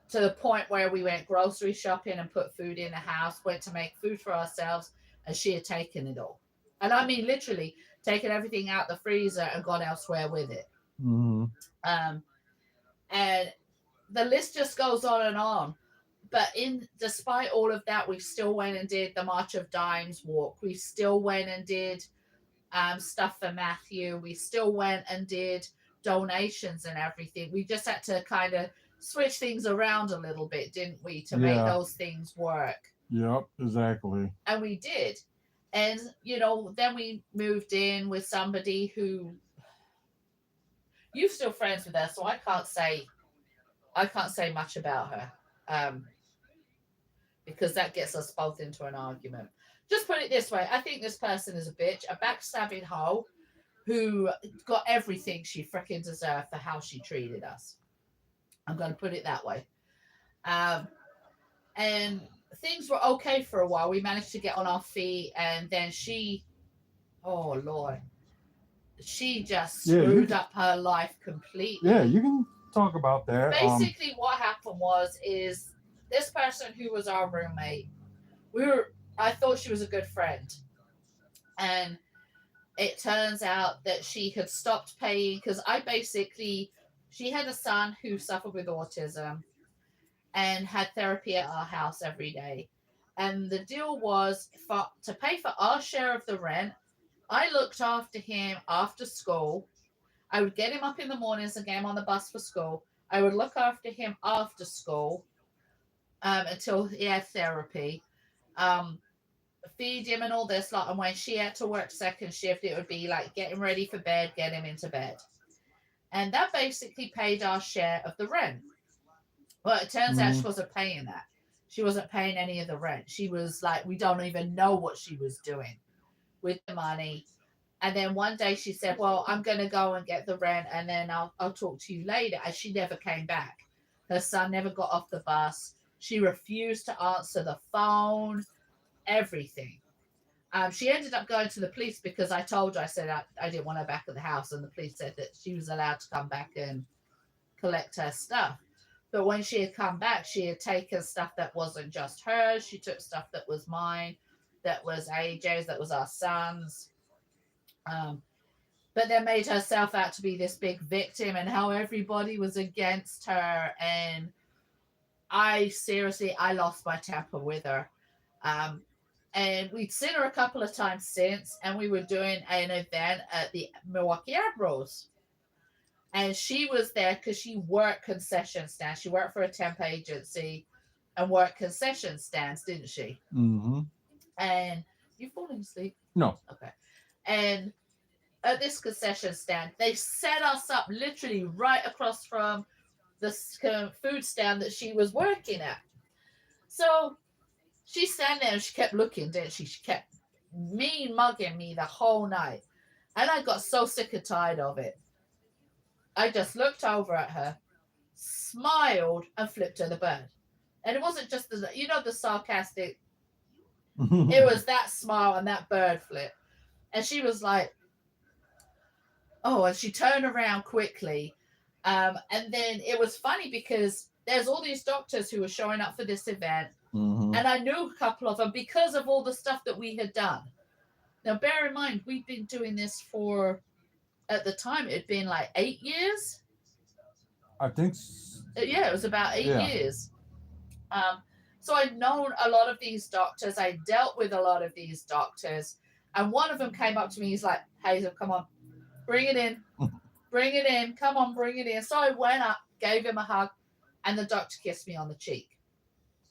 to the point where we went grocery shopping and put food in the house, went to make food for ourselves, and she had taken it all. And I mean literally taken everything out the freezer and gone elsewhere with it. Mm-hmm. And the list just goes on and on. But despite all of that, we still went and did the March of Dimes walk. We still went and did stuff for Matthew. We still went and did donations and everything. We just had to kind of switch things around a little bit, didn't we, to make those things work? Yep, exactly. And we did. And, then we moved in with somebody who you're still friends with her, so I can't say much about her. Because that gets us both into an argument. Just put it this way. I think this person is a bitch, a backstabbing hoe who got everything she freaking deserved for how she treated us. I'm going to put it that way. And things were okay for a while. We managed to get on our feet, and then oh Lord, she just screwed up her life completely. Yeah, you can talk about that. Basically, what happened is this person who was our roommate, I thought she was a good friend. And it turns out that she had stopped paying because she had a son who suffered with autism and had therapy at our house every day. And the deal was to pay for our share of the rent. I looked after him after school. I would get him up in the mornings and get him on the bus for school. I would look after him after school until he had therapy. feed him and all this lot. And when she had to work second shift, it would be like get him ready for bed, get him into bed. And that basically paid our share of the rent. Well, it turns out she wasn't paying that. She wasn't paying any of the rent. She was like, we don't even know what she was doing with the money. And then one day she said, well, I'm going to go and get the rent and then I'll talk to you later. And she never came back. Her son never got off the bus. She refused to answer the phone, everything. She ended up going to the police because I told her, I said I didn't want her back at the house. And the police said that she was allowed to come back and collect her stuff. But when she had come back, she had taken stuff that wasn't just hers. She took stuff that was mine, that was AJ's, that was our son's. But then made herself out to be this big victim and how everybody was against her. And I lost my temper with her. And we'd seen her a couple of times since, and we were doing an event at the Milwaukee Admirals. And she was there because she worked concession stands. She worked for a temp agency and worked concession stands, didn't she? Mm-hmm. And you falling asleep? No. Okay. And at this concession stand, they set us up literally right across from the food stand that she was working at. So she sat there and she kept looking, didn't she? She kept mean mugging me the whole night. And I got so sick and tired of it. I just looked over at her, smiled, and flipped her the bird. And it wasn't just the sarcastic. It was that smile and that bird flip. And she was like, oh, and she turned around quickly. And then it was funny because there's all these doctors who were showing up for this event. Mm-hmm. And I knew a couple of them because of all the stuff that we had done. Now, bear in mind, we've been doing this for, at the time, it had been like 8 years. I think. Yeah, it was about 8 years. So I'd known a lot of these doctors. I dealt with a lot of these doctors. And one of them came up to me. He's like, Hazel, come on, bring it in. Bring it in. Come on, bring it in. So I went up, gave him a hug, and the doctor kissed me on the cheek.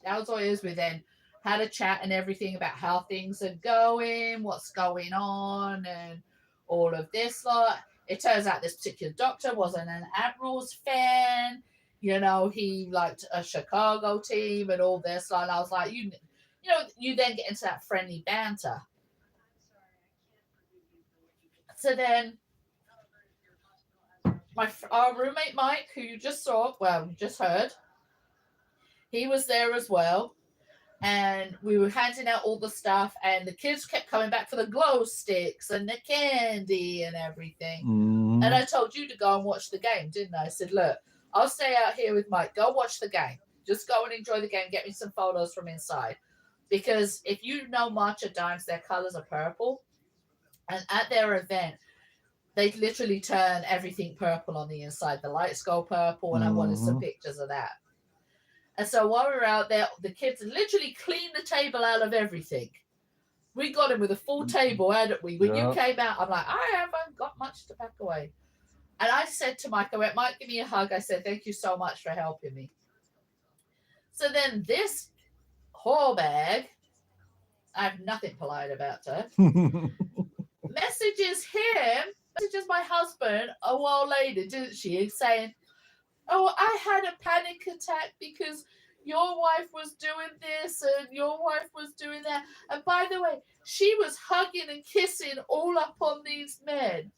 That was all it is. We then had a chat and everything about how things are going, what's going on, and all of this lot. It turns out this particular doctor wasn't an Admirals fan. He liked a Chicago team and all this. And I was like, you then get into that friendly banter. So then our roommate Mike, who you just heard, he was there as well. And we were handing out all the stuff, and the kids kept coming back for the glow sticks and the candy and everything. Mm-hmm. And I told you to go and watch the game, didn't I? I said, look, I'll stay out here with Mike. Go watch the game. Just go and enjoy the game. Get me some photos from inside. Because if you know March of Dimes, their colors are purple. And at their event, they literally turn everything purple on the inside. The lights go purple, and I wanted some pictures of that. And so while we were out there, the kids literally cleaned the table out of everything. We got him with a full table, hadn't we? When you came out, I'm like, I haven't got much to pack away. And I said to Mike, I went, Mike, give me a hug. I said, thank you so much for helping me. So then this whole bag, I have nothing polite about her, messages my husband a while later, didn't she? Saying, oh, I had a panic attack because your wife was doing this and your wife was doing that. And by the way, she was hugging and kissing all up on these men.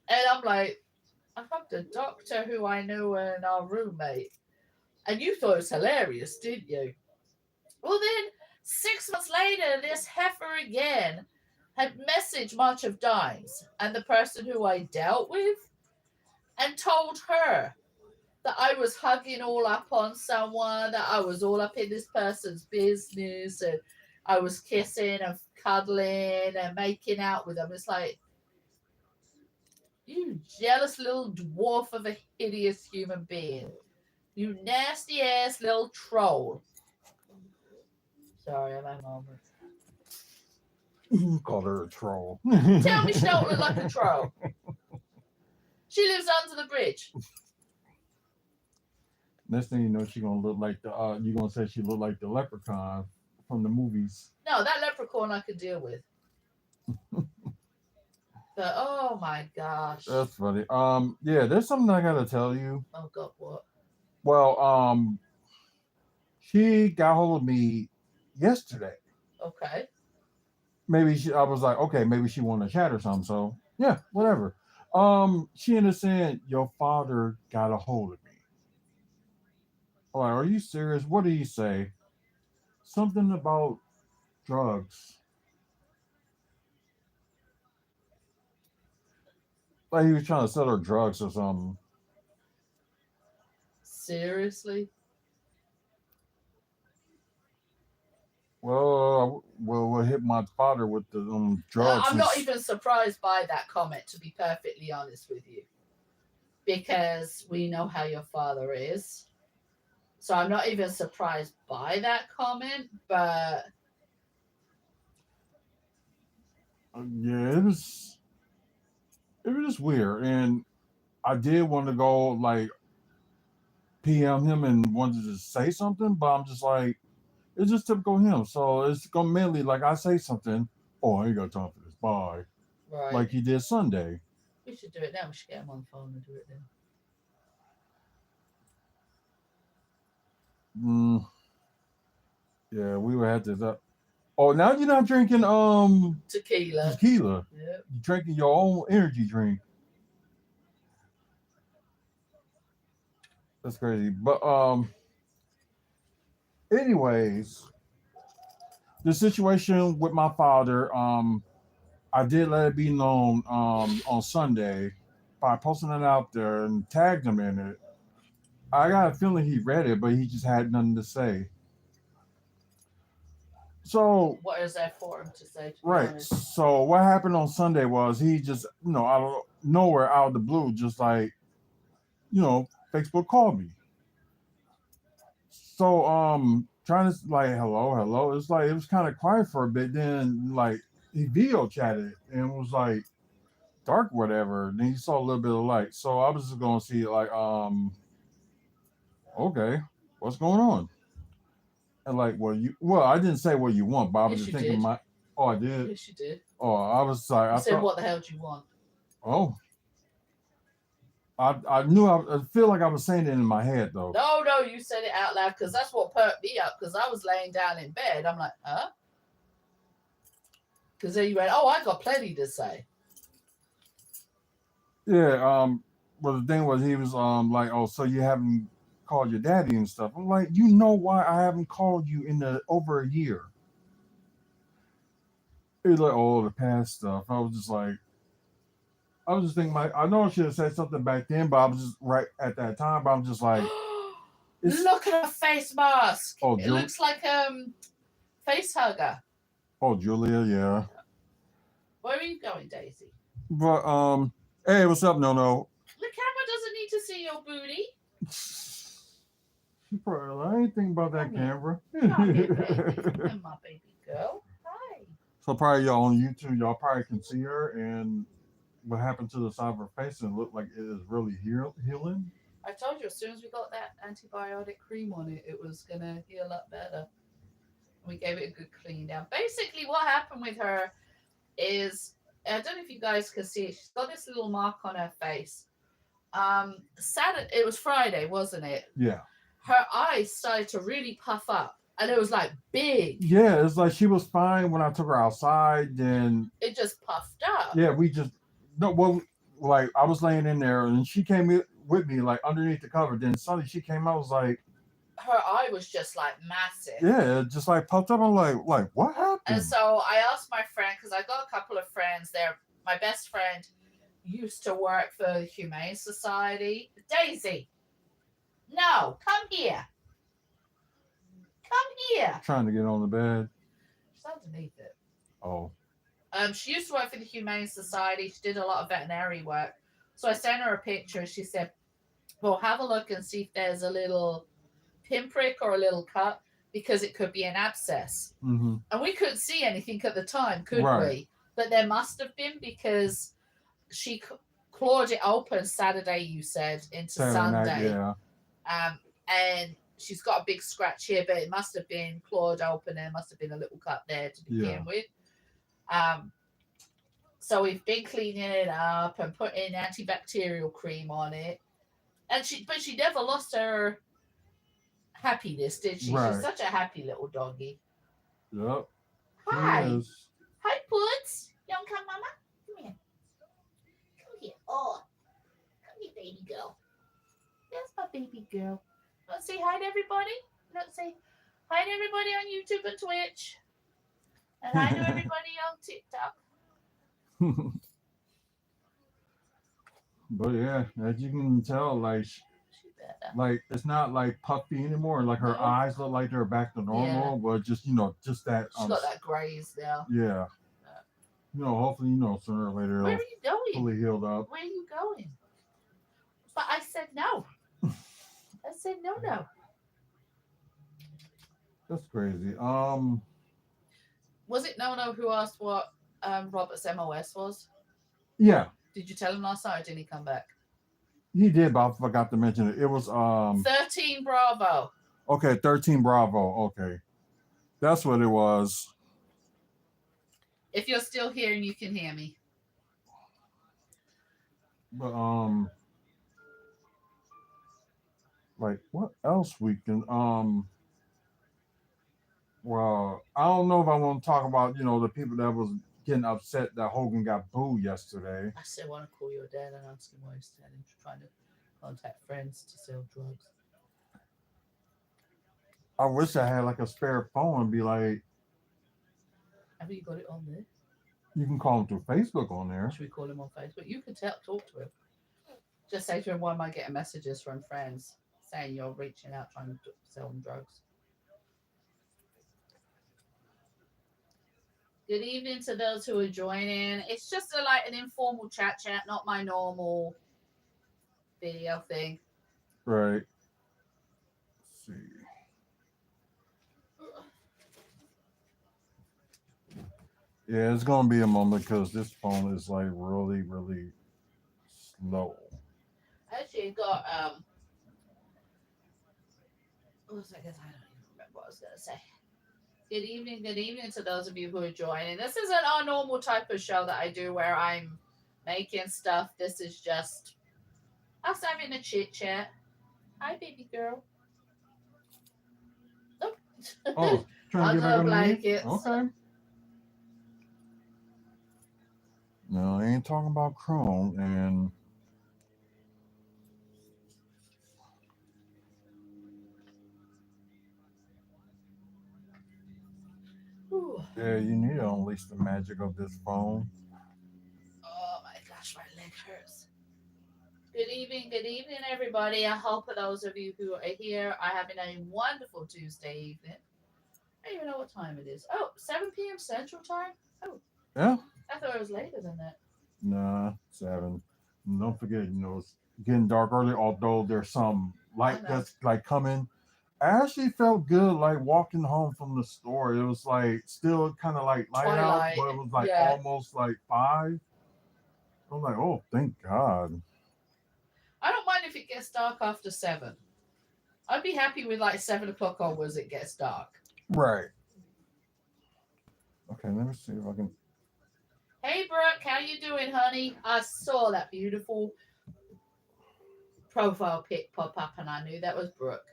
And I'm like, I hugged a doctor who I knew and our roommate. And you thought it was hilarious, didn't you? Well, then 6 months later, this heifer again had messaged March of Dimes and the person who I dealt with and told her that I was hugging all up on someone, that I was all up in this person's business, and I was kissing and cuddling and making out with them. It's like, you jealous little dwarf of a hideous human being. You nasty ass little troll. Sorry, I'm at a moment. You called her a troll. Tell me she don't look like a troll. She lives under the bridge. Next thing you know, she's gonna look like you're gonna say she looked like the leprechaun from the movies. No, that leprechaun I could deal with. But oh my gosh. That's funny. Yeah, there's something I gotta tell you. Oh God, what? Well, she got hold of me yesterday. Okay. I was like, okay, maybe she wanted to chat or something. So yeah, whatever. She ended up saying, your father got a hold of me. I'm like, are you serious? What did he say? Something about drugs. Like he was trying to sell her drugs or something. Seriously? Well, we'll hit my father with the drugs. I'm not even surprised by that comment, to be perfectly honest with you, because we know how your father is. So I'm not even surprised by that comment, but Yeah, it was just weird, and I did want to go like PM him and wanted to say something, but I'm just like, it's just typical him. So it's gonna mainly like I say something, oh, I ain't got time for this. Bye. right. Like he did Sunday. We should do it now. We should get him on the phone and do it then. Yeah, we would have to. Oh, now you're not drinking Tequila. tequila. Yeah. You're drinking your own energy drink. That's crazy. But anyways, the situation with my father, I did let it be known on Sunday by posting it out there and tagged him in it. I got a feeling he read it, but he just had nothing to say. So What is that for him to say? To be right. honest? So what happened on Sunday was he just, out of nowhere, out of the blue, just like, Facebook called me. So trying to like hello. It's like it was kind of quiet for a bit. Then like he video chatted and was like dark whatever. Then he saw a little bit of light. So I was just gonna see like okay, what's going on? And like I didn't say what you want, but I was Yes, just you thinking did. I did. Yes, you did. Oh, I was like You I said, thought, what the hell do you want? oh. I knew I feel like I was saying it in my head though. No, you said it out loud because that's what perked me up because I was laying down in bed. I'm like, huh? Because then you went, oh, I got plenty to say. Yeah, but the thing was he was like, oh, so you haven't called your daddy and stuff. I'm like, you know why I haven't called you in over a year? He was like, oh, the past stuff. I was just thinking like I know I should have said something back then, but I was just right at that time, but I'm just like Look at her face mask. Oh, it looks like face hugger. Oh, Julia, yeah. Where are you going, Daisy? But hey, what's up, No? The camera doesn't need to see your booty. She probably I ain't thinking about that Come here. camera. Come here, baby. Come my baby girl. Hi. So probably y'all on YouTube, y'all probably can see her and what happened to the side of her face and it looked like it is really healing. I told you as soon as we got that antibiotic cream on it, it was gonna heal up better. We gave it a good clean down. Basically, what happened with her is I don't know if you guys can see it. She's got this little mark on her face. Saturday, it was Friday, wasn't it? Yeah. Her eyes started to really puff up, and it was like big. Yeah, it's like she was fine when I took her outside. Then it just puffed up. Yeah, like I was laying in there, and she came with me like underneath the cover. Then suddenly she came out, was like, her eye was just like massive. Yeah, it just like popped up. I'm like what happened? And so I asked my friend, because I got a couple of friends there. My best friend used to work for the Humane Society. Daisy, no, come here. Come here. Trying to get on the bed. She's underneath it. Oh. She used to work for the Humane Society. She did a lot of veterinary work. So I sent her a picture. She said, well, have a look and see if there's a little pinprick or a little cut, because it could be an abscess. Mm-hmm. And we couldn't see anything at the time, could we? But there must have been, because she clawed it open Saturday, you said, into Sunday. Night, yeah. And she's got a big scratch here, but it must have been clawed open. There must have been a little cut there to begin with. So we've been cleaning it up and putting antibacterial cream on it. And she never lost her happiness, did she? Right. She's such a happy little doggy. Yep. Hi. Yes. Hi, Puds. You want to come, Mama? Come here. Come here. Oh. Come here, baby girl. That's my baby girl. Let's say hi to everybody. Let's say hi to everybody on YouTube and Twitch. And hi to everybody on TikTok. But yeah, as you can tell, like it's not like puffy anymore. Like her eyes look like they're back to normal, but just just that. She's got that graze now. Yeah. Hopefully, sooner or later. Where are you going? Fully healed up. Where are you going? But I said no. I said no. That's crazy. Was it No who asked what Robert's MOS was? Yeah. Did you tell him last night or didn't he come back? He did, but I forgot to mention it. It was 13 Bravo. Okay, 13 Bravo. Okay. That's what it was. If you're still here and you can hear me. But like what else we can well, I don't know if I want to talk about, the people that was getting upset that Hogan got booed yesterday. I still want to call your dad and ask him why he's trying to contact friends to sell drugs. I wish I had like a spare phone and be like, have you got it on there? You can call him through Facebook on there. Should we call him on Facebook? You can talk to him. Just say to him, why am I getting messages from friends saying you're reaching out trying to sell them drugs? Good evening to those who are joining. It's just an informal chat, not my normal video thing. Right. Let's see. Yeah, it's gonna be a moment because this phone is like really, really slow. I actually got what was I don't even remember what I was gonna say. Good evening to those of you who are joining. This isn't our normal type of show that I do where I'm making stuff. This is just us having a chit chat. Hi, baby girl. Oh, trying to get back blankets. Okay. No, I ain't talking about Chrome and yeah, you need to unleash the magic of this phone. Oh my gosh, my leg hurts. Good evening, everybody. I hope for those of you who are here are having a wonderful Tuesday evening. I don't even know what time it is. Oh, 7 p.m. Central Time? Oh. Yeah. I thought it was later than that. Nah, 7. And don't forget, it's getting dark early, although there's some light that's like coming. I actually felt good like walking home from the store. It was like still kind of like light out, but it was like almost like 5. I'm like, oh, thank God. I don't mind if it gets dark after 7. I'd be happy with like 7 o'clock onwards it gets dark. Right. Okay, let me see if I can. Hey, Brooke, how you doing, honey? I saw that beautiful profile pic pop up and I knew that was Brooke.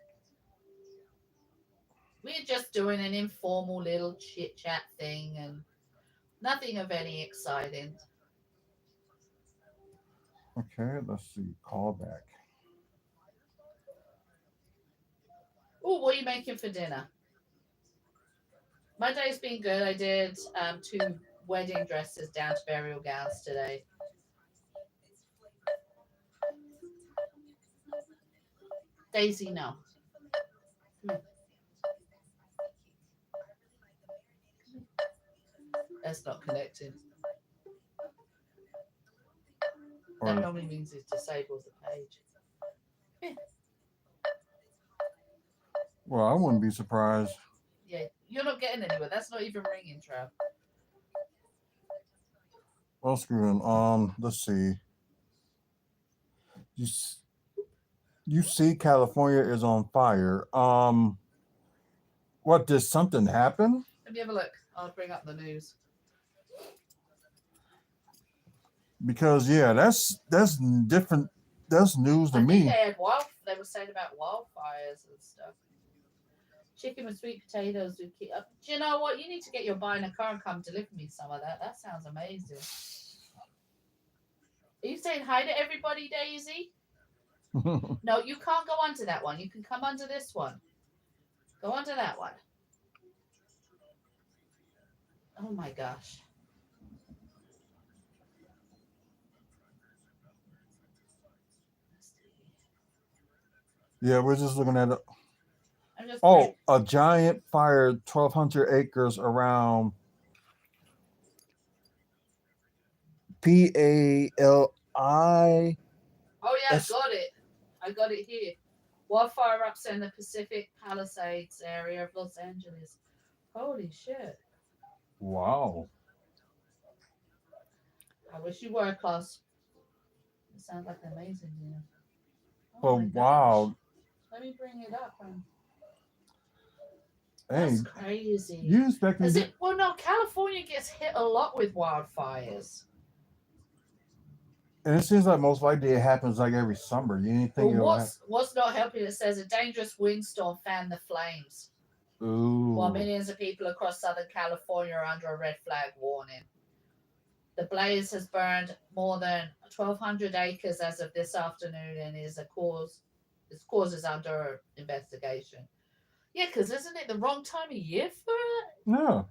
We're just doing an informal little chit-chat thing and nothing of any exciting. Okay, let's see. Call back. Oh, what are you making for dinner? My day's been good. I did 2 wedding dresses down to burial gowns today. Daisy, no. That's not connected. That normally means it disables the page. Yeah. Well, I wouldn't be surprised. Yeah, you're not getting anywhere. That's not even ringing, Trav. Well, screw him. Let's see. You see, California is on fire. What, did something happen? Let me have a look. I'll bring up the news. Because yeah, that's different. That's news to I think me. they had they were saying about wildfires and stuff. Chicken with sweet potatoes, zucchini. Do you know what? You need to get your buy in a car and come deliver me some of that. That sounds amazing. Are you saying hi to everybody, Daisy? No, you can't go onto that one. You can come onto this one. Go onto that one. Oh my gosh. Yeah, we're just looking at it. I'm just Oh, a giant fire, 1,200 acres around Pali. Oh yeah, got it. I got it here. Wildfire erupts in the Pacific Palisades area of Los Angeles. Holy shit. Wow. I wish you were close. It sounds like amazing, you know. Oh, my gosh. wow. Let me bring it up. Hey, That's crazy. you expect me Is to? it? Well, no. California gets hit a lot with wildfires. And it seems like most likely it happens like every summer. You didn't think Well, it would what's not helping? It says a dangerous windstorm fanned the flames, Ooh. while millions of people across Southern California are under a red flag warning. The blaze has burned more than 1,200 acres as of this afternoon, and its cause is under investigation. Yeah, because isn't it the wrong time of year for it? Yeah.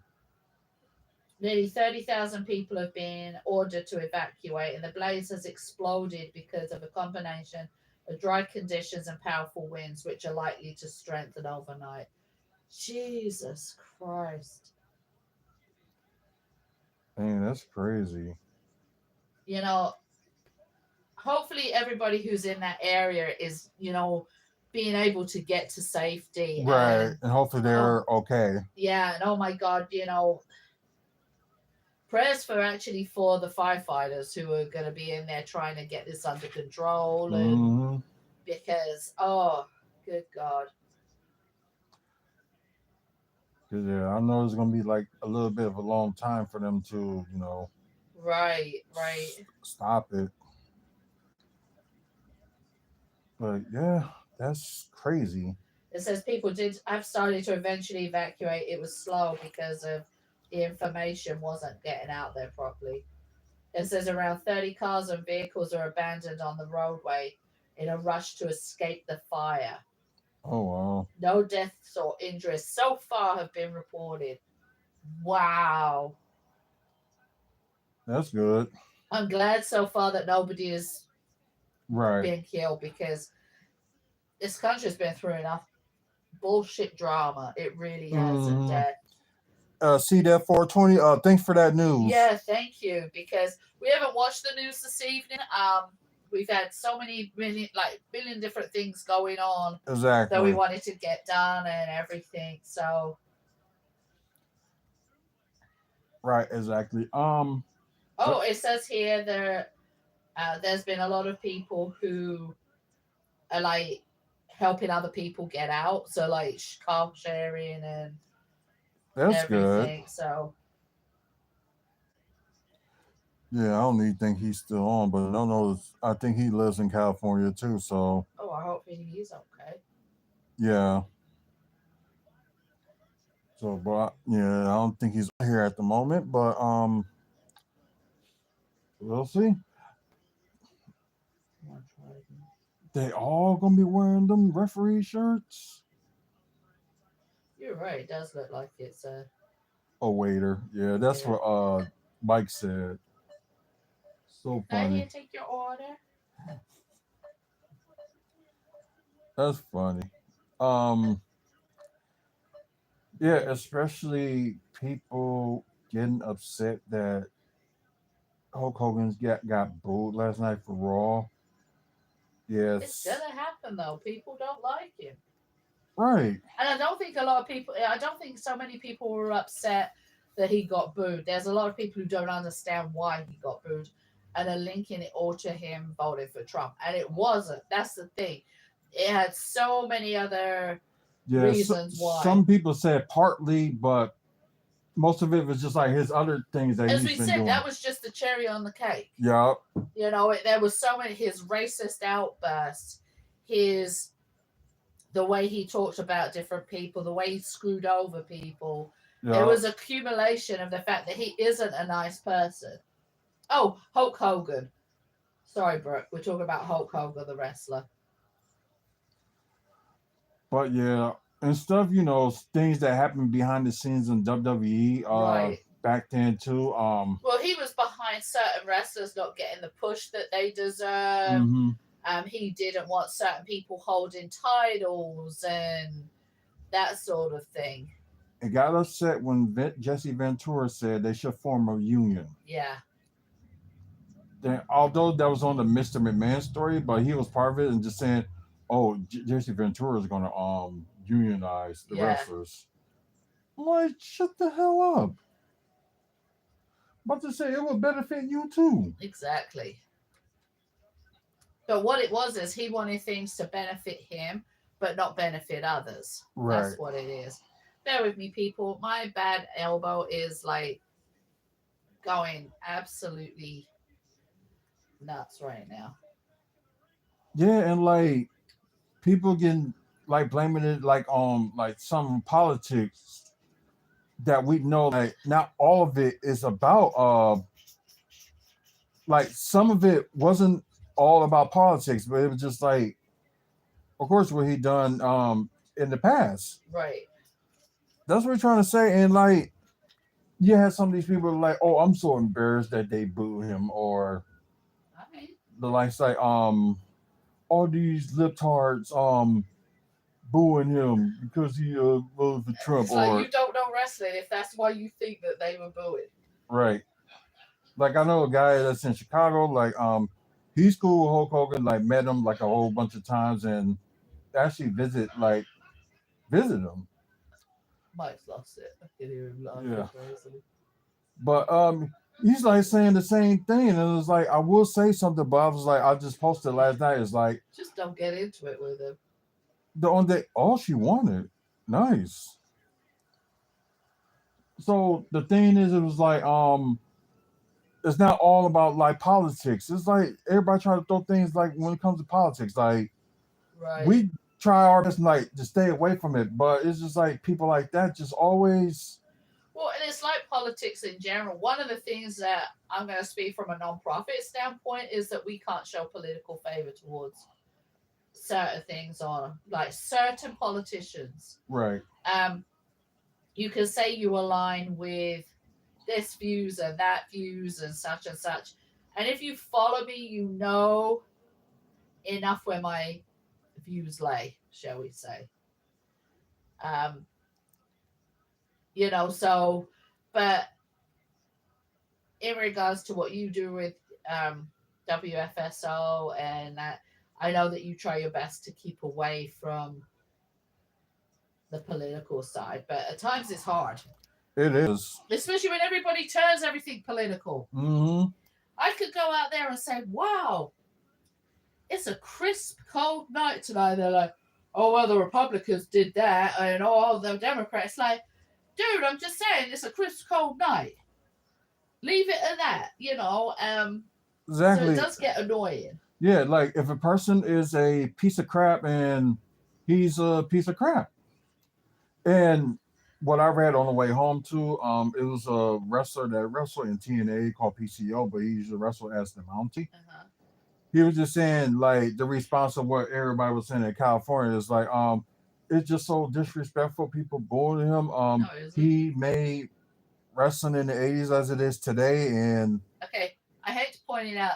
Nearly 30,000 people have been ordered to evacuate, and the blaze has exploded because of a combination of dry conditions and powerful winds, which are likely to strengthen overnight. Jesus Christ. Man, that's crazy. You know, hopefully everybody who's in that area is, being able to get to safety. Right. And hopefully they're okay. Yeah, and oh my God, prayers for the firefighters who are going to be in there trying to get this under control, and because good God. Yeah, I know it's gonna be like a little bit of a long time for them to, Right. stop it. But yeah, that's crazy. It says people have started to eventually evacuate. It was slow because of the information wasn't getting out there properly. It says around 30 cars and vehicles are abandoned on the roadway in a rush to escape the fire. Oh wow. No deaths or injuries so far have been reported. Wow. That's good. I'm glad so far that nobody has Right. been killed, because this country's been through enough bullshit drama. It really has. And See that 420. Thanks for that news. yeah, thank you, because we haven't watched the news this evening. We've had so many billion different things going on Exactly. that we wanted to get done and everything. So right, exactly. it says here there's been a lot of people who are like helping other people get out. So like car sharing and that's everything. good. So Yeah, I don't even think he's still on, but no, I think he lives in California too. So I hope he's okay. yeah. So, but yeah, I don't think he's here at the moment, but we'll see. They all gonna be wearing them referee shirts. You're right. It does look like it's a waiter. Yeah, that's what Mike said. So I funny. didn't take your order. That's funny. Um, yeah, especially people getting upset that Hulk Hogan's got booed last night for Raw. Yes. It's gonna happen though. People don't like him. Right. And I don't think so many people were upset that he got booed. There's a lot of people who don't understand why he got booed and are linking it all to him voting for Trump. And it wasn't. That's the thing. it had so many other Yeah, reasons why. some people said partly, but most of it was just like his other things that As he's we been said, doing. that was just the cherry on the cake. Yeah. You know, there was so many, his racist outbursts, the way he talked about different people, the way he screwed over people. Yeah. It was accumulation of the fact that he isn't a nice person. Oh, Hulk Hogan. Sorry, Brooke. We're talking about Hulk Hogan, the wrestler. But yeah, and stuff, things that happened behind the scenes in WWE Right. back then too. Well, he was behind certain wrestlers not getting the push that they deserve. Mhm. He didn't want certain people holding titles and that sort of thing. It got upset when Jesse Ventura said they should form a union. Yeah. Then, although that was on the Mr. McMahon story, but he was part of it and just saying, "Oh, Jesse Ventura is going to unionize the wrestlers." I'm like, shut the hell up! About to say it would benefit you too. Exactly. But what it was is he wanted things to benefit him, but not benefit others. Right. That's what it is. Bear with me, people. My bad elbow is like going absolutely nuts right now. Yeah, and like people getting like blaming it like on like some politics that we know like not all of it is about like some of it wasn't all about politics, but it was just like of course what he done in the past. Right. That's what we're trying to say. And like you had some of these people like, oh, I'm so embarrassed that they boo him, or Right. the likes like all these libtards booing him because he voted for Trump. So or you don't know wrestling if that's why you think that they were booing. Right. Like I know a guy that's in Chicago, like he's cool with Hulk Hogan, like met him like a whole bunch of times and actually visit him. Mike's lost it. I can hear him laughing Yeah. crazily. But he's like saying the same thing, and it was like I will say something, but I was like I just posted last night. It's like Just don't get into it with him. the on day all she wanted. Nice. So the thing is it was like it's not all about like politics. It's like everybody trying to throw things like when it comes to politics, like Right. we try our best like to stay away from it, but it's just like people like that just always. Well, and it's like politics in general. One of the things that I'm going to speak from a non-profit standpoint is that we can't show political favor towards certain things or like certain politicians. Right. You can say you align with this views and that views and such, and if you follow me, you know enough where my views lay, shall we say. So, but in regards to what you do with WFSO and that, I know that you try your best to keep away from the political side, but at times it's hard. It is. Especially when everybody turns everything political. Mm-hmm. I could go out there and say, wow, it's a crisp, cold night tonight. They're like, oh, well, the Republicans did that, and all the Democrats. Like, dude, I'm just saying, it's a crisp, cold night. Leave it at that, Exactly. So it does get annoying. Yeah, like if a person is a piece of crap and he's a piece of crap. And what I read on the way home too, it was a wrestler that wrestled in TNA called PCO, but he used to wrestle as the Mountie. Uh-huh. He was just saying like the response of what everybody was saying in California is like, it's just so disrespectful. People booing him. He made wrestling in the 80s as it is today, and okay, I hate to point it out.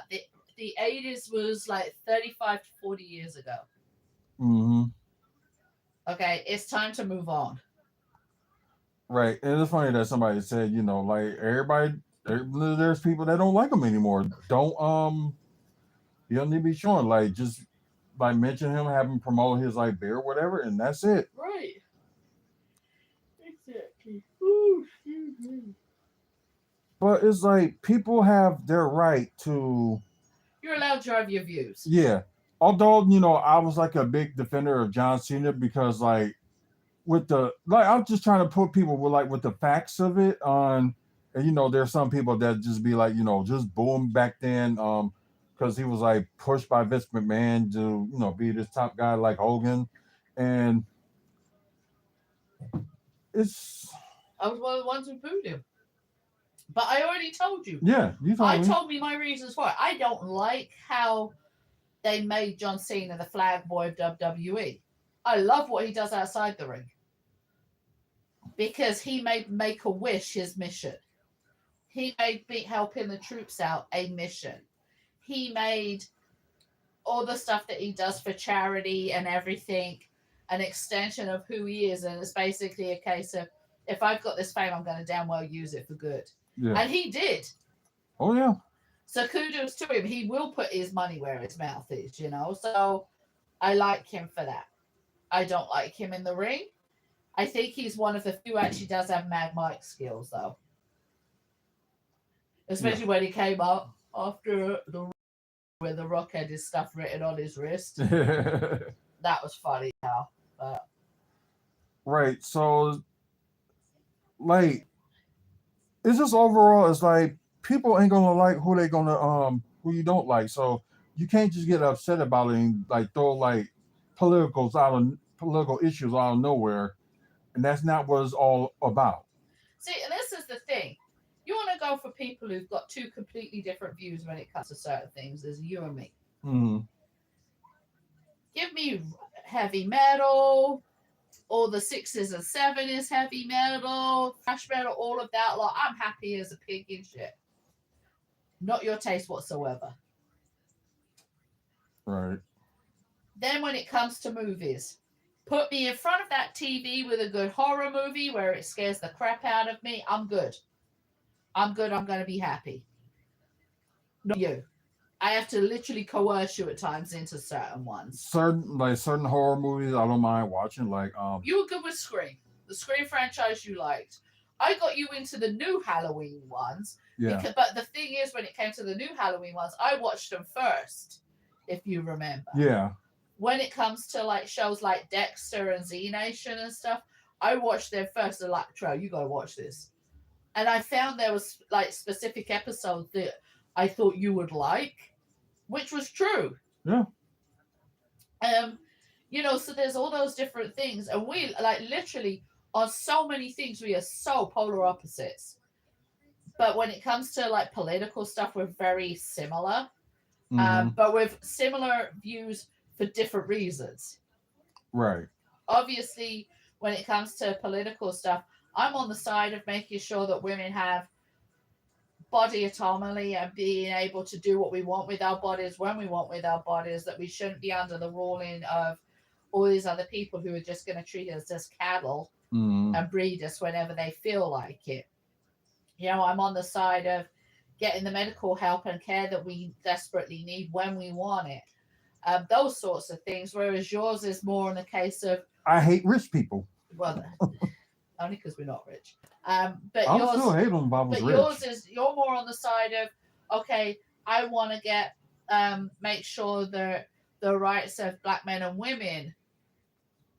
The 80s was like 35 to 40 years ago. Mm-hmm. Okay, it's time to move on. Right, and it's funny that somebody said, like everybody, there's people that don't like him anymore. Don't he don't need to be showing like just like mention him, have him promote his like beer or whatever, and that's it. Right. Exactly. Ooh, excuse me. But it's like people have their right to. You're allowed to have your views. Yeah. although I was like a big defender of John Cena because like with the like I'm just trying to put people with the facts of it on, and there's some people that just be like just boom back then because he was like pushed by Vince McMahon to be this top guy like Hogan, and it's I was one of the ones who booed him. But I already told you. yeah, you I told me. told me my reasons for it. I don't like how they made John Cena the flag boy of WWE. I love what he does outside the ring. Because he made Make-A-Wish his mission. He made helping the troops out a mission. He made all the stuff that he does for charity and everything an extension of who he is. And it's basically a case of, if I've got this fame, I'm going to damn well use it for good. Yeah. And he did. Oh, yeah. So kudos to him. He will put his money where his mouth is, So I like him for that. I don't like him in the ring. I think he's one of the few who actually does have mad mic skills, though. Especially when he came up after the where the Rock had his stuff written on his wrist. That was funny now. But... Right. So, like, it's just overall, it's like people ain't gonna like who they gonna who you don't like. So you can't just get upset about it and like throw like political issues out of nowhere, and that's not what it's all about. See, and this is the thing. You want to go for people who've got two completely different views when it comes to certain things, as you and me. Mm-hmm. Give me heavy metal, all the 6s and 7s heavy metal, thrash metal, all of that. Like, I'm happy as a pig in shit. Not your taste whatsoever. Right. Then when it comes to movies, put me in front of that TV with a good horror movie where it scares the crap out of me. I'm good. I'm good. I'm going to be happy. Not you. I have to literally coerce you at times into certain ones. Certain horror movies I don't mind watching. Like You were good with Scream. The Scream franchise you liked. I got you into the new Halloween ones. Yeah. But the thing is, when it came to the new Halloween ones, I watched them first, if you remember. Yeah. When it comes to like shows like Dexter and Z Nation and stuff, I watched them first. And like, Tro, you gotta watch this. And I found there was like specific episodes that I thought you would like, which was true. Yeah. So there's all those different things, and we like literally on so many things we are so polar opposites. But when it comes to like political stuff, we're very similar. But with similar views for different reasons. Right. Obviously, when it comes to political stuff, I'm on the side of making sure that women have body autonomy and being able to do what we want with our bodies when we want with our bodies, that we shouldn't be under the ruling of all these other people who are just going to treat us as cattle and breed us whenever they feel like it. I'm on the side of getting the medical help and care that we desperately need when we want it. Those sorts of things, whereas yours is more in the case of... I hate rich people. Well, only because we're not rich. But I yours, still hate them if I was but rich. yours is, you're more on the side of, okay, I want to get, make sure that the rights of black men and women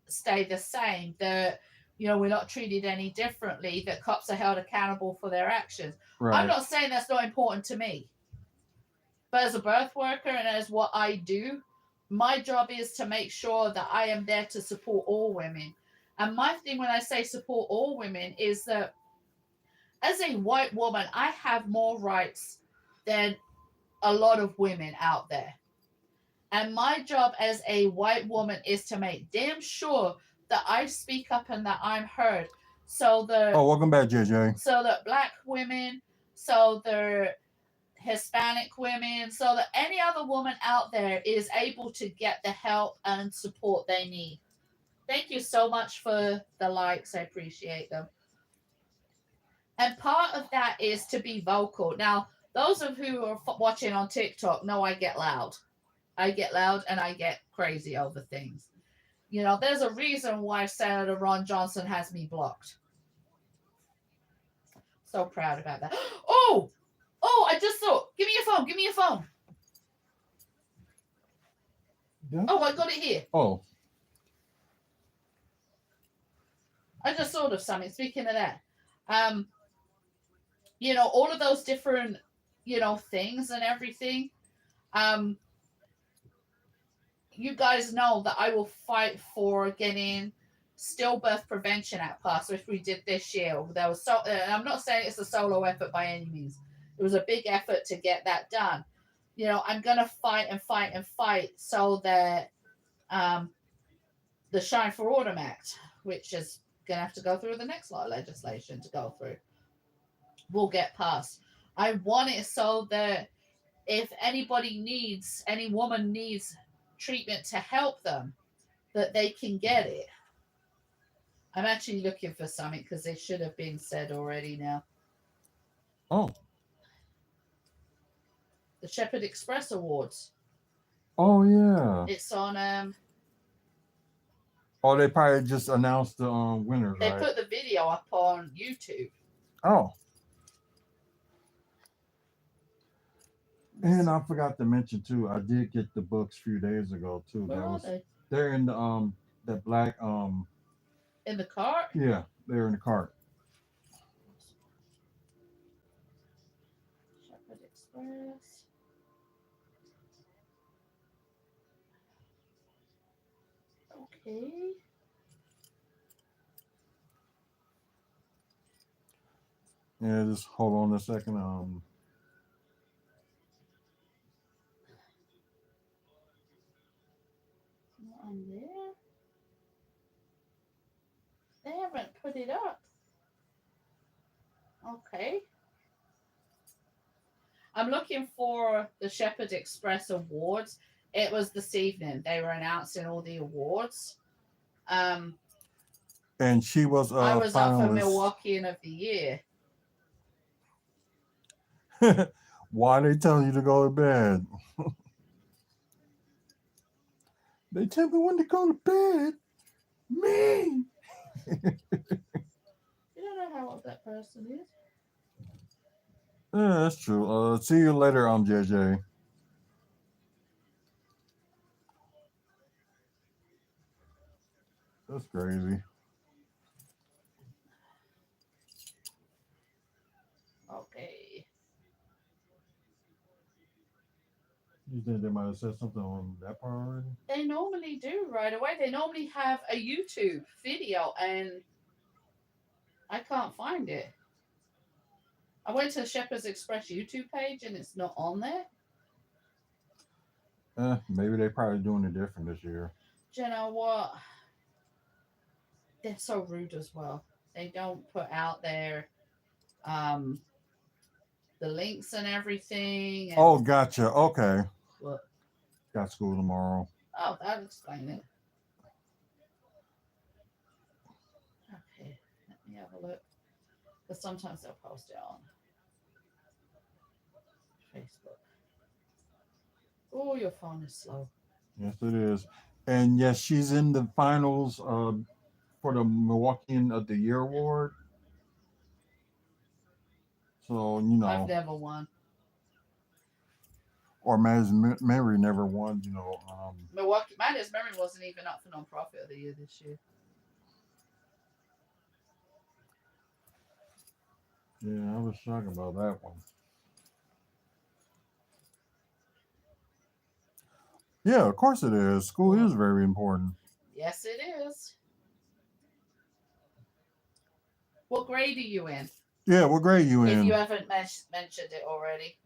stay the same, that, we're not treated any differently, that cops are held accountable for their actions. Right. I'm not saying that's not important to me. But as a birth worker and as what I do, my job is to make sure that I am there to support all women. And my thing when I say support all women is that as a white woman, I have more rights than a lot of women out there. And my job as a white woman is to make damn sure that I speak up and that I'm heard. So that... Oh, welcome back, JJ. So that black women, so that Hispanic women, so that any other woman out there is able to get the help and support they need. Thank you so much for the likes. I appreciate them. And part of that is to be vocal. Now, those of you who are watching on TikTok know I get loud. I get loud and I get crazy over things. There's a reason why Senator Ron Johnson has me blocked. So proud about that. Oh, I just thought. Give me your phone. Yeah. Oh, I got it here. Oh, I just thought of something. Speaking of that, all of those different, things and everything. You guys know that I will fight for getting stillbirth prevention at class, which we did this year. There was I'm not saying it's a solo effort by any means. It was a big effort to get that done. I'm gonna fight and fight and fight so that the Shine for Autumn Act, which is gonna have to go through the next lot of legislation to go through, will get passed. I want it so that if any woman needs treatment to help them, that they can get it. I'm actually looking for something because they should have been said already now. oh, The Shepherd Express Awards. oh yeah. It's on. Oh, they probably just announced the winners, They right? put the video up on YouTube. Oh, and I forgot to mention too. I did get the books a few days ago too. Where are they? They're in the that black In the cart? yeah, they're in the cart. Shepherd Express. Okay. Yeah, just hold on a second. Not on there. They haven't put it up. Okay. I'm looking for the Shepherd Express Awards. It was this evening. They were announcing all the awards. And she was I was up for finalist. Milwaukeean of the Year. Why they telling you to go to bed? They tell me when to go to bed. Me. You don't know how old that person is. Yeah, that's true. See you later, JJ. That's crazy. Okay. You think they might have said something on that part already? They normally do right away. They normally have a YouTube video, and I can't find it. I went to the Shepherd's Express YouTube page, and it's not on there. Maybe they probably doing it different this year. Do you know what? They're so rude as well. They don't put out their the links and everything. And Oh, gotcha. Okay. what? Got school tomorrow. Oh, that explains it. Okay, let me have a look. Because sometimes they'll post it on Facebook. Oh, your phone is slow. Yes, it is. And yes, she's in the finals for the Milwaukeean of the Year award. So, I've never won. Or Mary never won, Milwaukee, Madness Memory wasn't even up for nonprofit of the year this year. Yeah, I was shocked about that one. Yeah, of course it is. School is very important. Yes, it is. What grade are you in? Yeah, what grade you in? If you haven't mentioned it already.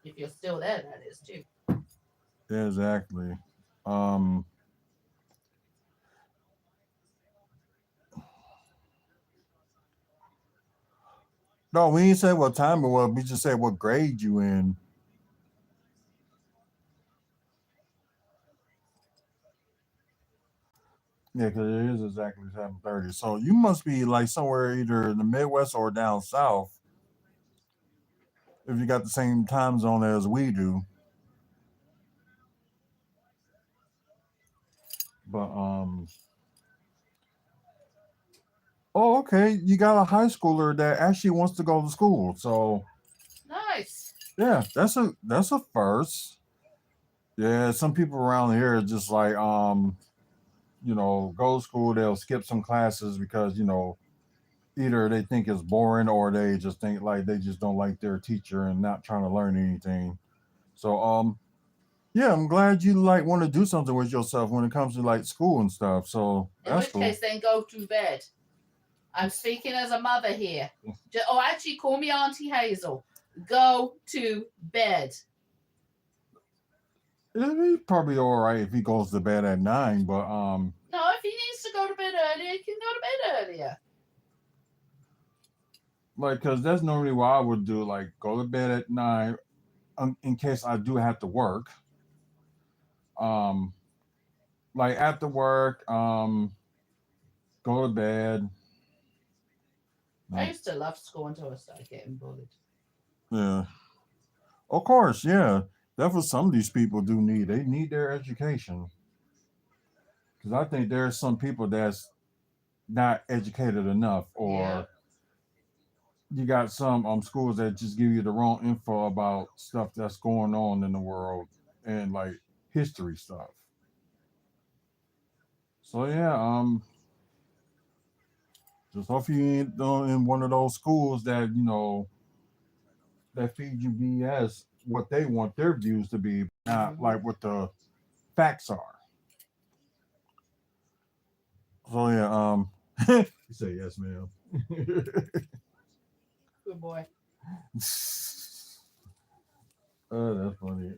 If you're still there, that is too. Yeah, exactly. No, we didn't say what time it was. We just said what grade you in. Yeah, because it is exactly 7:30. So you must be like somewhere either in the Midwest or down south. If you got the same time zone as we do. But oh, okay. You got a high schooler that actually wants to go to school. So Nice. Yeah, that's a first. Yeah, some people around here are just like go to school, they'll skip some classes because, either they think it's boring or they just think like they just don't like their teacher and not trying to learn anything. So yeah, I'm glad you like want to do something with yourself when it comes to like school and stuff. So In that's which cool. case, then go to bed. I'm speaking as a mother here. Oh, actually, call me Auntie Hazel. Go to bed. He's probably all right if he goes to bed at 9, but No, if he needs to go to bed earlier, he can go to bed earlier. like because that's normally what I would do. Like go to bed at 9, in case I do have to work. Um, like after work, go to bed. I used to love school until I started getting bullied. Yeah, of course, yeah. That's what some of these people do need. They need their education. Because I think there are some people that's not educated enough, Yeah. or you got some schools that just give you the wrong info about stuff that's going on in the world and like history stuff. So yeah, just hopefully you ain't in one of those schools that that feed you BS what they want their views to be, not like what the facts are. So yeah, you say yes, ma'am. Good boy. Oh, that's funny.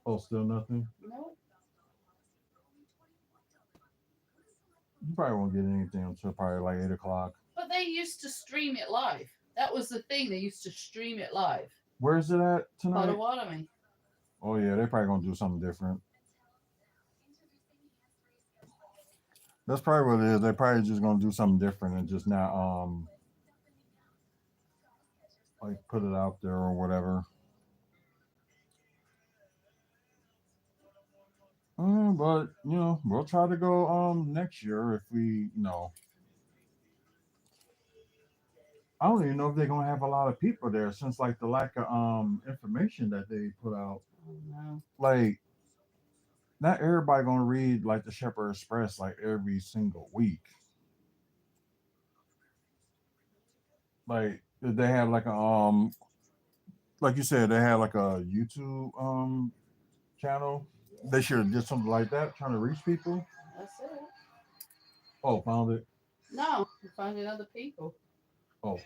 Oh, still nothing. No. You probably won't get anything until probably like 8 o'clock. But they used to stream it live. That was the thing. They used to stream it live. Where's it at tonight? Potawatomi. Oh yeah, they're probably gonna do something different. That's probably what it is. They're probably just gonna do something different and just not like put it out there or whatever. But we'll try to go next year if we I don't even know if they're gonna have a lot of people there since like the lack of information that they put out. Oh, no. Like not everybody gonna read like the Shepherd Express like every single week. Like if they have like a like you said, they had like a YouTube channel. They should have did something like that, trying to reach people. That's it. Oh, found it. No, you're finding other people. Oh,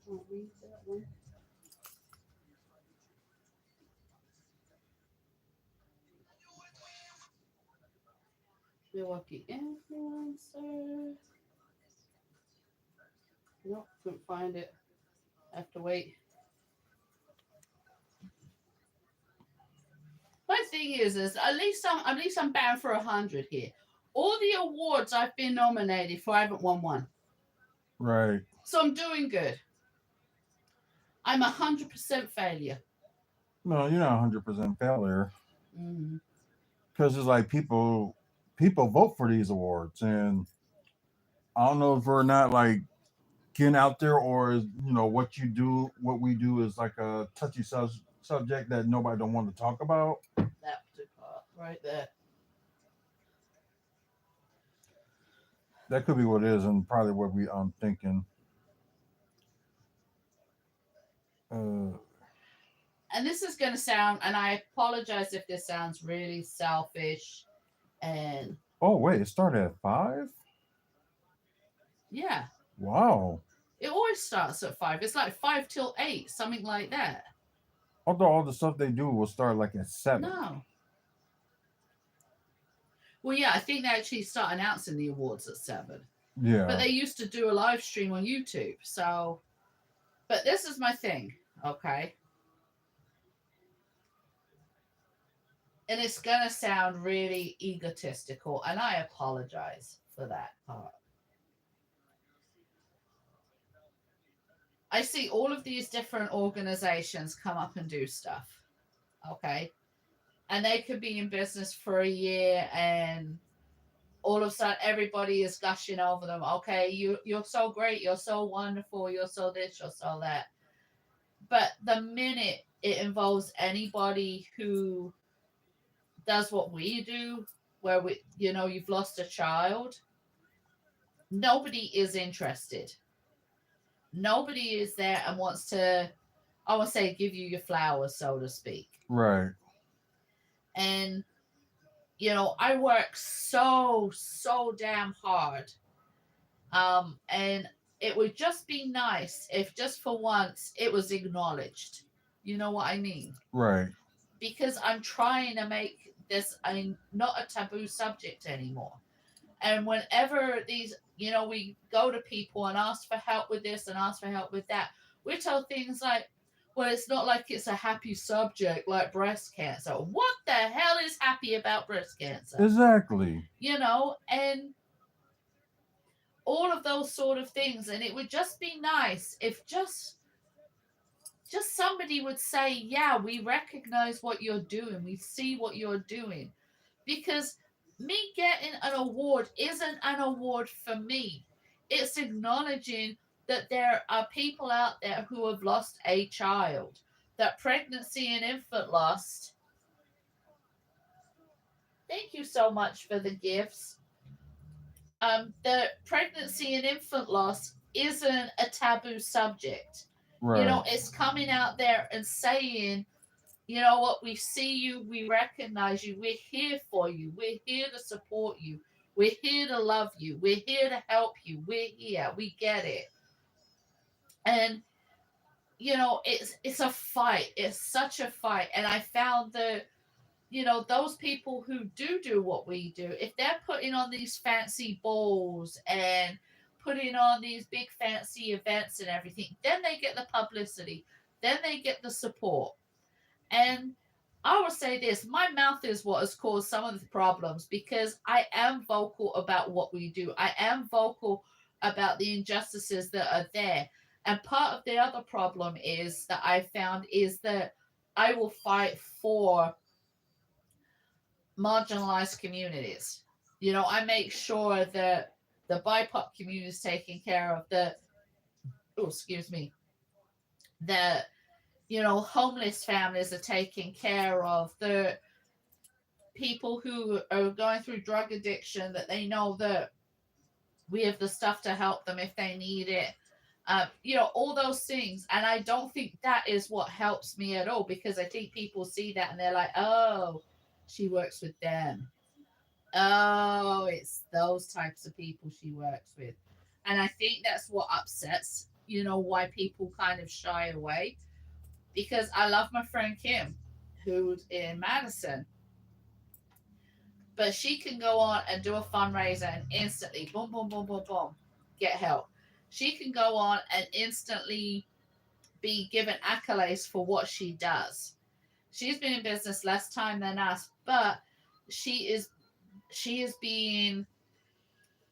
I'll read that one. Milwaukee influencer. Nope, couldn't find it. Have to wait. My thing is at least I'm bound for 100 here. All the awards I've been nominated for, I haven't won one. right. So I'm doing good. I'm 100% failure. No, you're not 100% failure Mm-hmm. because it's like people vote for these awards, and I don't know if we're not like getting out there or is what we do is like a touchy subject that nobody don't want to talk about. That part right there. That could be what it is, and probably what we thinking. Uh, And this is going to sound, and I apologize if this sounds really selfish. And oh wait, it started at 5. yeah, Wow. it always starts at 5. It's like 5 till 8, something like that. Although all the stuff they do will start like at 7. No. Well, yeah, I think they actually start announcing the awards at 7. Yeah. But they used to do a live stream on YouTube. So, but this is my thing, okay? And it's going to sound really egotistical, and I apologize for that part. I see all of these different organizations come up and do stuff. Okay. And they could be in business for a year, and all of a sudden everybody is gushing over them. Okay, you're so great, you're so wonderful, you're so this, you're so that. But the minute it involves anybody who does what we do, where you've lost a child, nobody is interested. Nobody is there and wants to, I would say, give you your flowers, so to speak. Right. And I work so damn hard. And it would just be nice if just for once it was acknowledged. You know what I mean? Right. Because I'm trying to make this not a taboo subject anymore. And whenever we go to people and ask for help with this and ask for help with that, we're told things like, well, it's not like it's a happy subject like breast cancer. What the hell is happy about breast cancer? Exactly. And all of those sort of things. And it would just be nice if just somebody would say, yeah, we recognize what you're doing. We see what you're doing. Because me getting an award isn't an award for me. It's acknowledging that there are people out there who have lost a child. That pregnancy and infant loss. Thank you so much for the gifts. The pregnancy and infant loss isn't a taboo subject. Right. It's coming out there and saying, you know what, we see you, we recognize you, we're here for you, we're here to support you, we're here to love you, we're here to help you, we're here, we get it. And it's a fight, it's such a fight. And I found that those people who do what we do, if they're putting on these fancy balls and putting on these big fancy events and everything, then they get the publicity, then they get the support. And I will say this, my mouth is what has caused some of the problems, because I am vocal about what we do. I am vocal about the injustices that are there. And part of the other problem is that I found is that I will fight for marginalized communities. I make sure that the BIPOC community is taken care of, the homeless families are taken care of, the people who are going through drug addiction, that they know that we have the stuff to help them if they need it. All those things. And I don't think that is what helps me at all, because I think people see that and they're like, oh, she works with them. Oh, it's those types of people she works with. And I think that's what upsets, why people kind of shy away. Because I love my friend Kim, who's in Madison. But she can go on and do a fundraiser and instantly, boom, boom, boom, boom, boom, get help. She can go on and instantly be given accolades for what she does. She's been in business less time than us, but she is being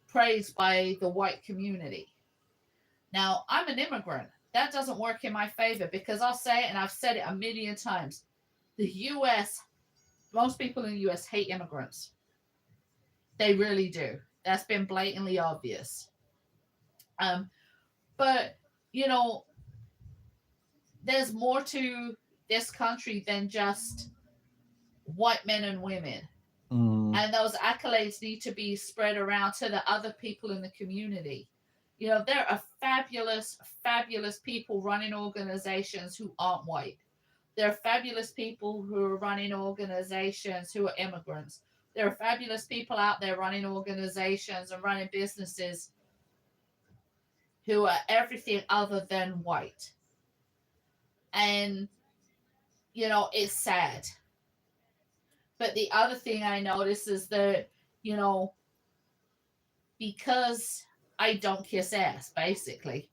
praised by the white community. Now, I'm an immigrant. That doesn't work in my favor, because I'll say it, and I've said it a million times. The U.S., most people in the U.S. hate immigrants. They really do. That's been blatantly obvious. But, there's more to this country than just white men and women. And those accolades need to be spread around to the other people in the community. There are fabulous, fabulous people running organizations who aren't white. There are fabulous people who are running organizations who are immigrants. There are fabulous people out there running organizations and running businesses who are everything other than white. And, it's sad. But the other thing I notice is that, because I don't kiss ass, basically.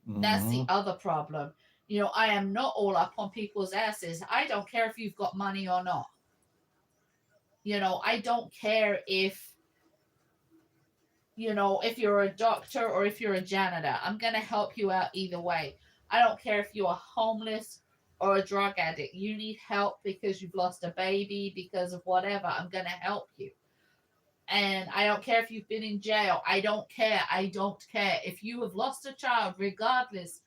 That's the other problem. I am not all up on people's asses. I don't care if you've got money or not. I don't care if You know, if you're a doctor or if you're a janitor, I'm going to help you out either way. I don't care if you're homeless or a drug addict. You need help because you've lost a baby, because of whatever. I'm going to help you. And I don't care if you've been in jail. I don't care. I don't care. If you have lost a child, regardless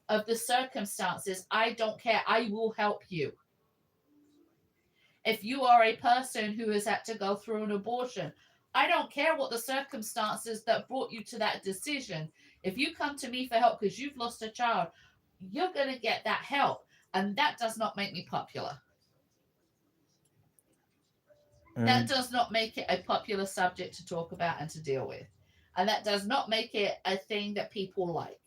of the circumstances, I don't care. I will help you. If you are a person who has had to go through an abortion, I don't care what the circumstances that brought you to that decision. If you come to me for help because you've lost a child, you're going to get that help. And that does not make me popular. That And does not make it a popular subject to talk about and to deal with. And that does not make it a thing that people like.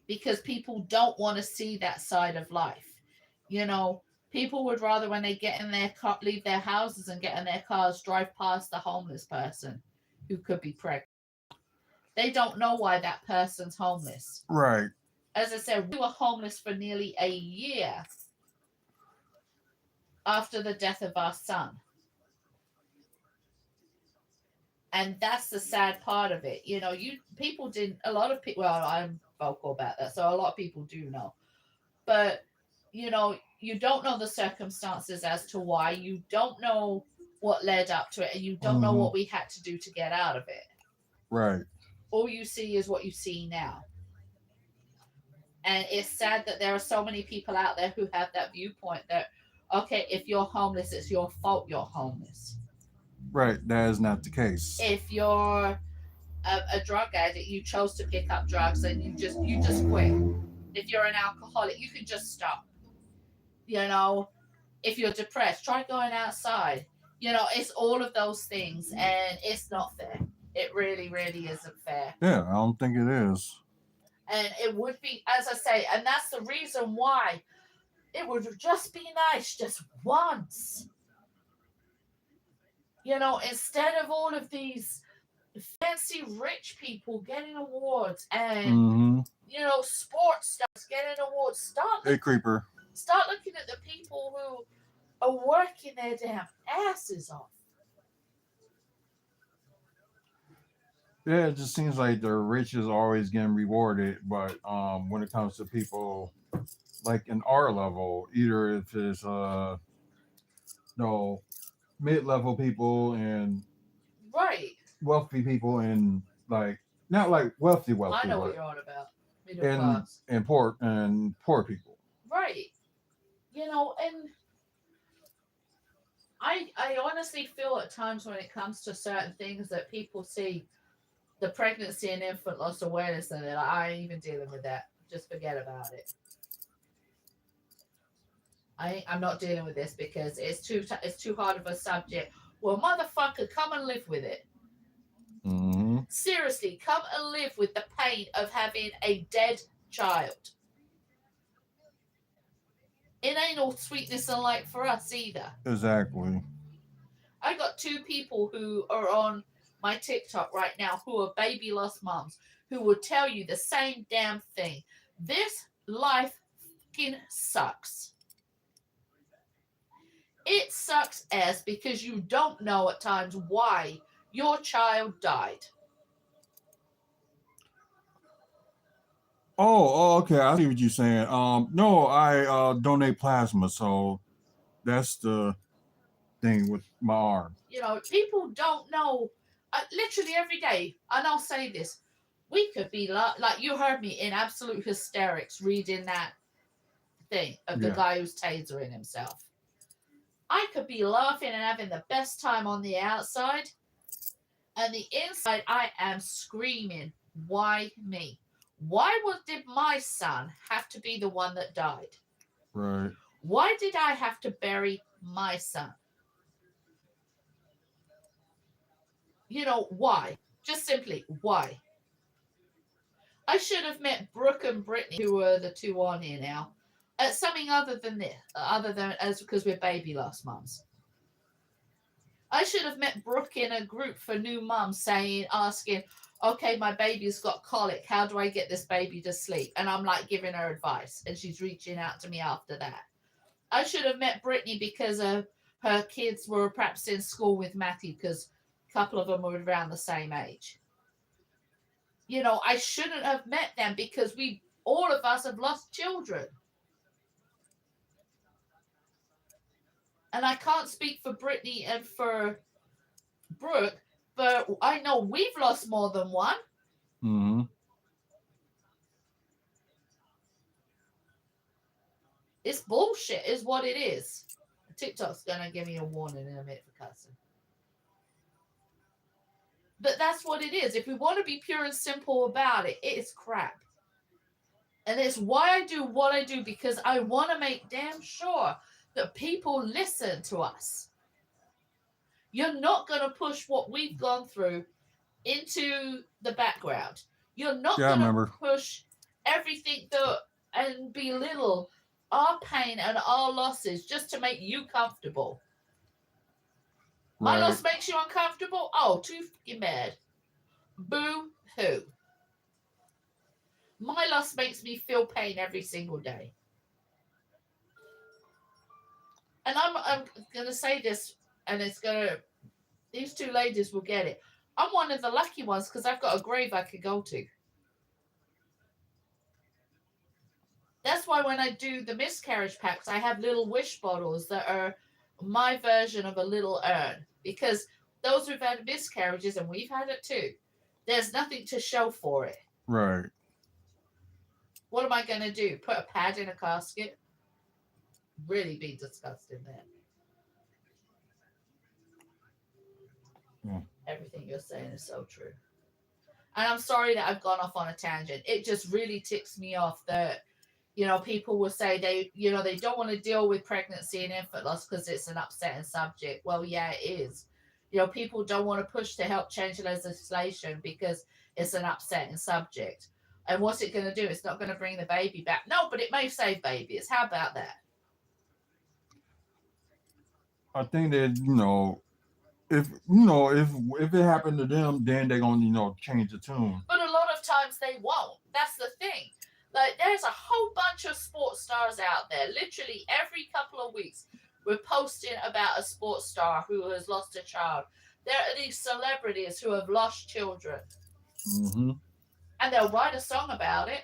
Because people don't want to see that side of life. You know, people would rather, when they get in their car, leave their houses and get in their cars, drive past the homeless person who could be pregnant. They don't know why that person's homeless. right. As I said, we were homeless for nearly a year after the death of our son. And that's the sad part of it. You know, people didn't, a lot of people, well, I'm vocal about that, so a lot of people do know. But, you know, you don't know the circumstances as to why. You don't know what led up to it, and you don't know what we had to do to get out of it. Right. All you see is what you see now. And it's sad that there are so many people out there who have that viewpoint that, okay, if you're homeless, it's your fault you're homeless. Right. That is not the case. If you're a drug addict, you chose to pick up drugs and you just quit. If you're an alcoholic, you can just stop. You know, if you're depressed, try going outside. You know, it's all of those things, and it's not fair. It really, really isn't fair. Yeah, I don't think it is. And it would be, as I say, and that's the reason why it would just be nice just once. You know, instead of all of these fancy rich people getting awards and, you know, sports stars getting awards, Hey, creeper. start looking at the people who are working their damn asses off. Yeah, it just seems like the rich is always getting rewarded, but when it comes to people like in our level, either if it's no mid-level people and Right. wealthy people and like not like wealthy, I know what but you're on about. Middle class. and poor people. Right. You know, and I honestly feel at times when it comes to certain things that people see the pregnancy and infant loss awareness and they're like, I ain't even dealing with that. Just forget about it. I'm not dealing with this because it's too hard of a subject. Well, motherfucker, come and live with it. Mm-hmm. Seriously, come and live with the pain of having a dead child. It ain't all sweetness and light for us either. Exactly. I got 2 people who are on my TikTok right now who are baby lost moms who will tell you the same damn thing. This life fucking sucks. It sucks ass because you don't know at times why your child died. Oh, okay. I see what you're saying. No, I donate plasma, so that's the thing with my arm. You know, people don't know. Literally every day, and I'll say this, we could be like you heard me in absolute hysterics reading that thing of the guy who's tasering himself. I could be laughing and having the best time on the outside, and the inside I am screaming, why me? Why did my son have to be the one that died? Right. Why did I have to bury my son? You know, why? Just simply, why? I should have met Brooke and Brittany, who were the 2 on here now, at something other than this, as because we're baby lost mums. I should have met Brooke in a group for new mums asking, okay, my baby's got colic. How do I get this baby to sleep? And I'm like giving her advice, and she's reaching out to me after that. I should have met Brittany because her kids were perhaps in school with Matthew because couple of them were around the same age. I shouldn't have met them because all of us have lost children. And I can't speak for Brittany and for Brooke, but I know we've lost more than one. Mm-hmm. It's bullshit, is what it is. TikTok's gonna give me a warning in a minute for cussing. But that's what it is. If we want to be pure and simple about it, it is crap. And it's why I do what I do, because I want to make damn sure that people listen to us. You're not going to push what we've gone through into the background. You're not going to push everything and belittle our pain and our losses just to make you comfortable. Right. My loss makes you uncomfortable? Oh, too fucking bad. Boo-hoo. My loss makes me feel pain every single day. And I'm going to say this, and these two ladies will get it. I'm one of the lucky ones because I've got a grave I could go to. That's why when I do the miscarriage packs, I have little wish bottles that are my version of a little urn. Because those who've had miscarriages, and we've had it too, there's nothing to show for it. Right. What am I going to do? Put a pad in a casket? Really be disgusting then. Yeah. Everything you're saying is so true. And I'm sorry that I've gone off on a tangent. It just really ticks me off that, people will say they don't want to deal with pregnancy and infant loss because it's an upsetting subject. Well, yeah, it is. People don't want to push to help change legislation because it's an upsetting subject. And what's it going to do? It's not going to bring the baby back. No, but it may save babies. How about that? I think that, if it happened to them, then they're gonna, change the tune. But a lot of times they won't. That's the thing. Like, there's a whole bunch of sports stars out there. Literally every couple of weeks, we're posting about a sports star who has lost a child. There are these celebrities who have lost children. Mm-hmm. And they'll write a song about it.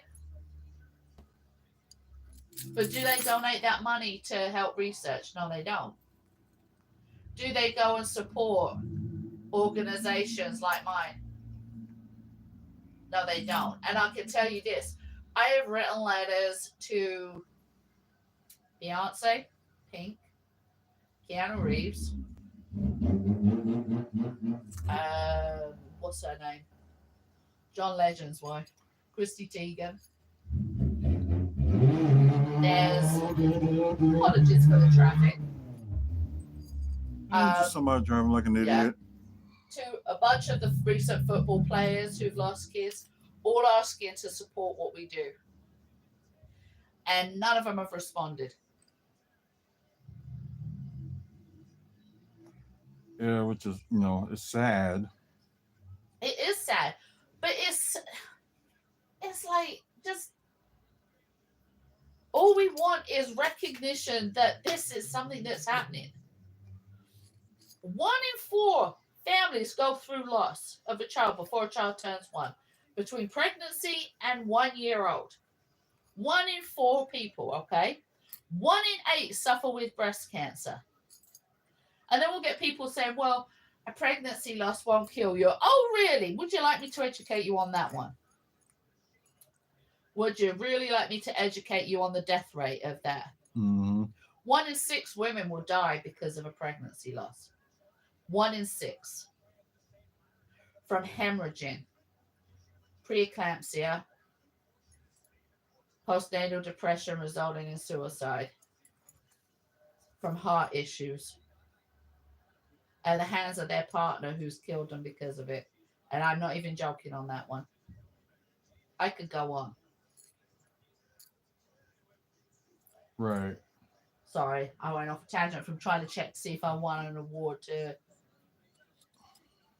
But do they donate that money to help research? No, they don't. Do they go and support organizations like mine? No, they don't. And I can tell you this. I have written letters to Beyonce, Pink, Keanu Reeves, what's her name? John Legend's wife, Chrissy Teigen. There's apologies for the traffic. Just somebody driving like an idiot. To a bunch of the recent football players who've lost kids, all asking to support what we do. And none of them have responded. Yeah, which is, it's sad. It is sad. But it's like, just, all we want is recognition that this is something that's happening. 1 in 4 families go through loss of a child before a child turns 1, between pregnancy and 1 year old. 1 in 4 people, okay? 1 in 8 suffer with breast cancer. And then we'll get people saying, well, a pregnancy loss won't kill you. Oh, really? Would you like me to educate you on that one? Would you really like me to educate you on the death rate of that? Mm-hmm. 1 in 6 women will die because of a pregnancy loss. 1 in 6. From hemorrhaging, preeclampsia, postnatal depression resulting in suicide, from heart issues, at the hands of their partner who's killed them because of it. And I'm not even joking on that one. I could go on. Right. Sorry, I went off a tangent from trying to check to see if I won an award to...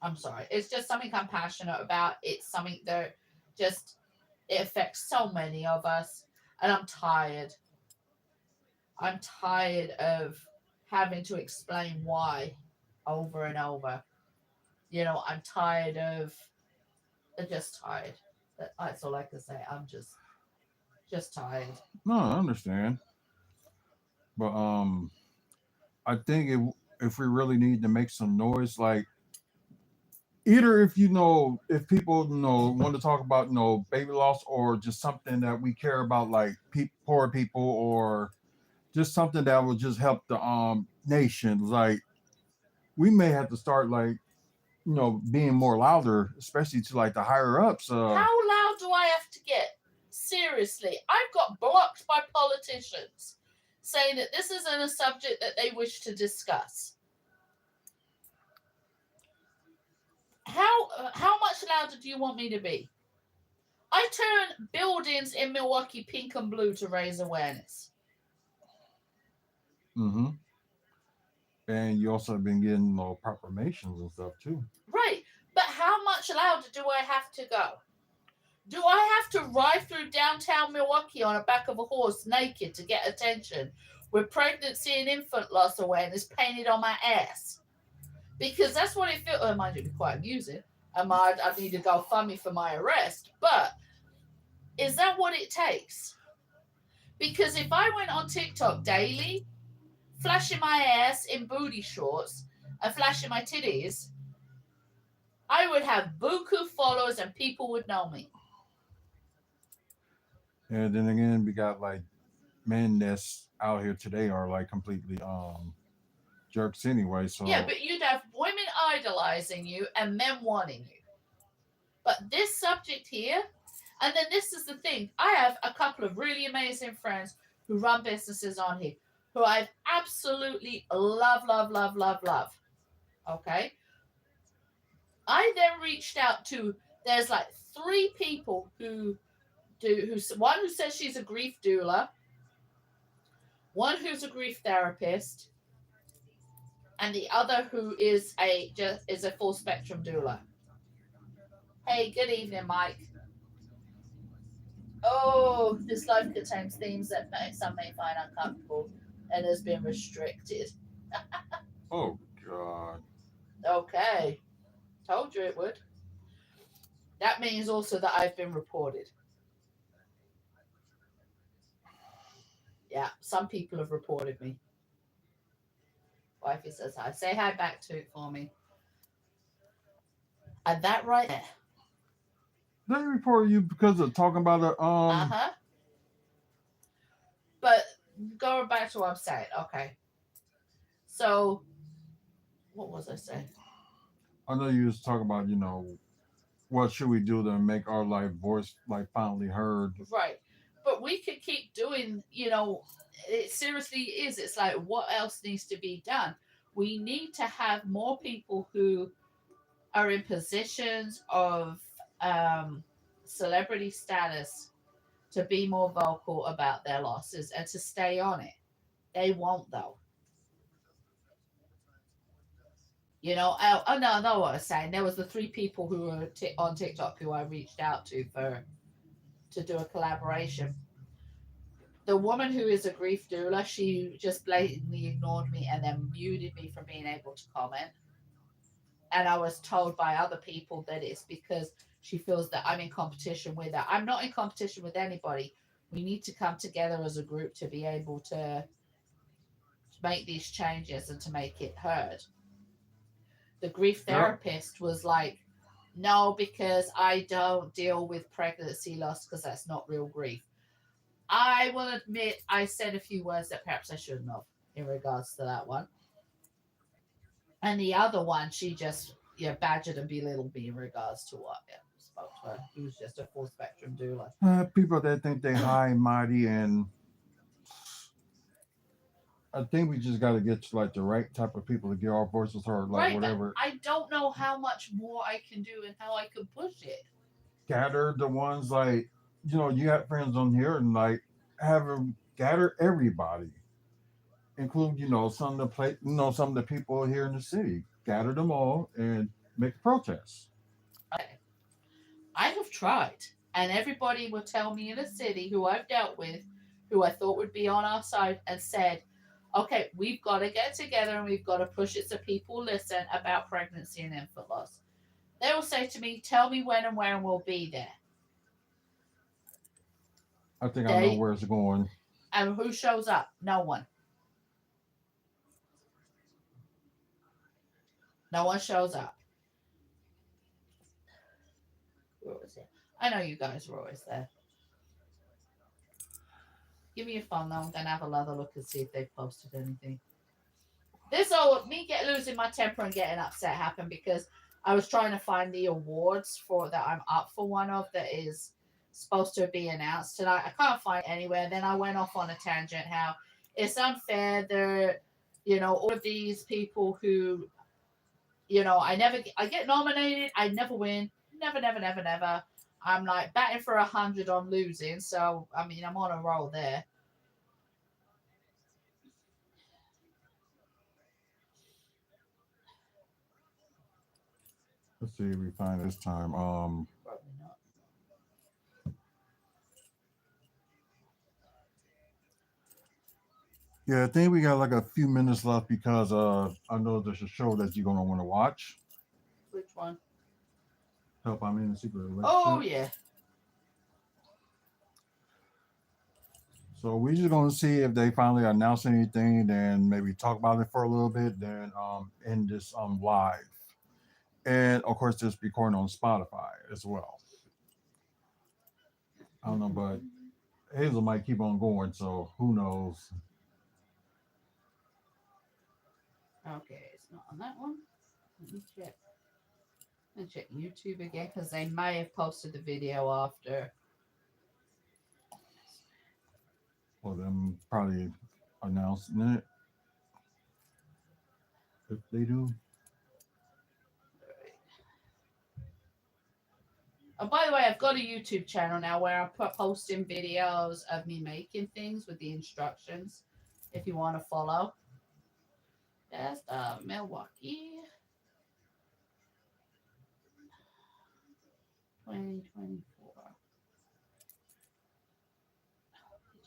I'm sorry. It's just something I'm passionate about. It's something that just, it affects so many of us. And I'm tired. I'm tired of having to explain why over and over. I'm tired of. I'm just tired. That's all I can say. I'm just tired. No, I understand, but I think if we really need to make some noise, like either if if people want to talk about baby loss or just something that we care about, like poor people, or just something that will just help the nation, like we may have to start like being more louder, especially to like the higher ups. How loud do I have to get? Seriously, I've got blocked by politicians saying that this isn't a subject that they wish to discuss. How much louder do you want me to be? I turn buildings in Milwaukee pink and blue to raise awareness. Mm-hmm. And you also have been getting proclamations and stuff too. Right, but how much louder do I have to go? Do I have to ride through downtown Milwaukee on the back of a horse naked to get attention with pregnancy and infant loss awareness painted on my ass? Because that's what it feels. It might be quite amusing. I need to go fund me for my arrest. But is that what it takes? Because if I went on TikTok daily, flashing my ass in booty shorts and flashing my titties, I would have buku followers and people would know me. And then again, we got like men that's out here today are like completely jerks anyway. So Yeah, but you'd have women idolizing you and men wanting you. But this subject here, and then this is the thing, I have a couple of really amazing friends who run businesses on here who I absolutely love. Okay? I then reached out to, there's like 3 people one who says she's a grief doula, one who's a grief therapist, and the other who is a full spectrum doula. Hey, good evening, Mike. Oh, this life contains themes that some may find uncomfortable and has been restricted. oh god. Okay, told you it would. That means also that I've been reported. Yeah, some people have reported me. Wifey says hi. Say hi back to it for me. And that right there. They report you because of talking about a Uh-huh. But going back to what I'm saying, okay. So what was I saying? I know you was talking about, what should we do to make our voice like finally heard. Right. But we could keep doing, it seriously is. It's like, what else needs to be done? We need to have more people who are in positions of celebrity status to be more vocal about their losses and to stay on it. They won't, though. No, what I was saying. There was the 3 people who were on TikTok who I reached out to do a collaboration. The woman who is a grief doula, she just blatantly ignored me and then muted me from being able to comment. And I was told by other people that it's because she feels that I'm in competition with her. I'm not in competition with anybody. We need to come together as a group to be able to make these changes and to make it heard. The grief therapist was like, no, because I don't deal with pregnancy loss because that's not real grief. I will admit I said a few words that perhaps I shouldn't have in regards to that one. And the other one, she just badgered and belittled me in regards to what spoke to her. He was just a full spectrum doula. People that think they high and mighty, and I think we just got to get to like the right type of people to get our voices heard, like Right, whatever. I don't know how much more I can do and how I can push it. Gather the ones like you have friends on here, and like have them gather everybody, include some of the people here in the city. Gather them all and make a protest. I have tried, and everybody will tell me in the city who I've dealt with, who I thought would be on our side, and said, okay, we've got to get together and we've got to push it so people listen about pregnancy and infant loss. They will say to me, "Tell me when and where, and we'll be there." I think I know They where it's going. and who shows up? No one. No one shows up. Where was it? I know you guys were always there. Give me your phone though. I'm gonna have another look and see if they've posted anything. This all me losing my temper and getting upset happened because I was trying to find the awards for that I'm up for one of that is supposed to be announced tonight. I can't find it anywhere. Then I went off on a tangent how it's unfair. There, all of these people who, I get nominated. I never win. Never, never, never, never. I'm like batting for 100 on losing. So I mean, I'm on a roll there. Let's see if we find this time. Probably not. Yeah, I think we got like a few minutes left because I know there's a show that you're gonna want to watch. Which one? Help I'm in a secret relationship. Oh yeah. So we're just gonna see if they finally announce anything, then maybe talk about it for a little bit, then end this live. And of course this recording on Spotify as well. I don't know, but Hazel might keep on going, so who knows? Okay, it's not on that one. Let me check. Let me check YouTube again because they may have posted the video after. Well, them probably announcing it. If they do. Oh, by the way, I've got a YouTube channel now where I'm posting videos of me making things with the instructions. If you want to follow, that's Milwaukee 2024.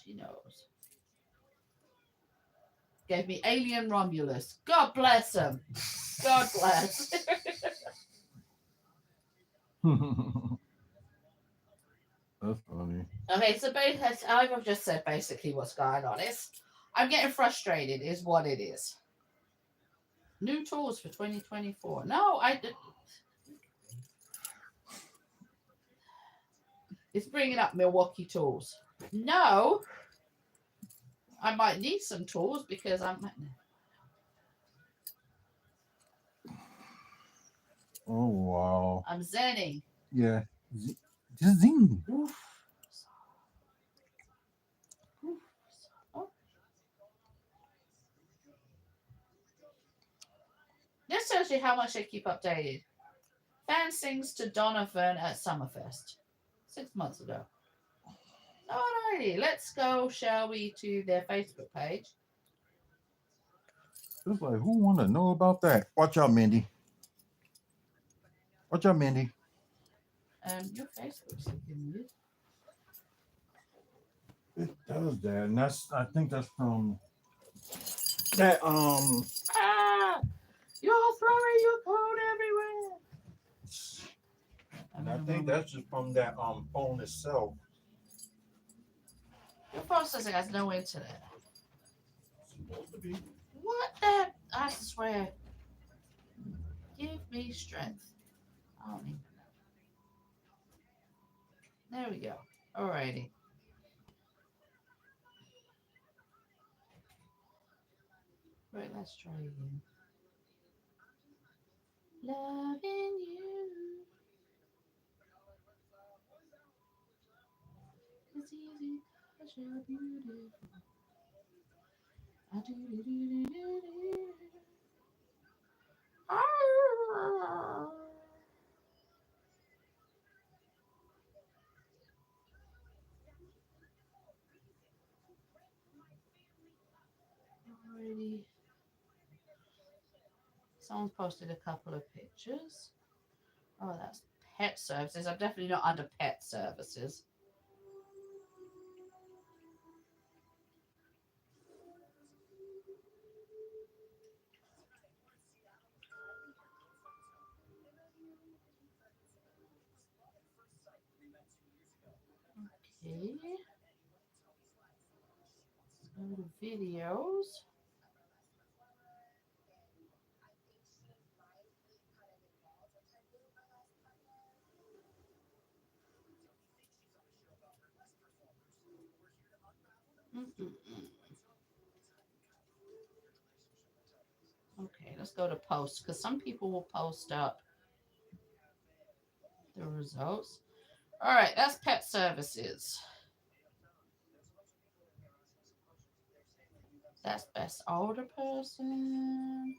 She knows. Gave me Alien Romulus. God bless him. God bless. That's funny. Okay, so I've just said basically what's going on. I'm getting frustrated, is what it is. New tools for 2024. No, it's bringing up Milwaukee tools. No, I might need some tools because Oh wow. I'm zenning. Yeah. Just zing. Oof. Oof. Oh. This tells you how much I keep updated. Fan sings to Donovan at Summerfest 6 months ago. Alrighty, let's go, shall we, to their Facebook page. It's like, who want to know about that? Watch out, Mindy. Watch out, Mindy. Your Facebook's looking weird. It does that, and I think that's from that You're throwing your phone everywhere. and I think that's just from that phone itself. Your phone says it has no internet. It's supposed to be. What the? I swear. Give me strength. I don't even know. There we go. Alrighty. Right, let's try again. Loving you is easy because you're beautiful. I do do do do do do. Ah. Alrighty. Someone's posted a couple of pictures. Oh, that's pet services. I'm definitely not under pet services. Go to videos. Okay, let's go to post because some people will post up the results. All right, that's pet services. That's best older person.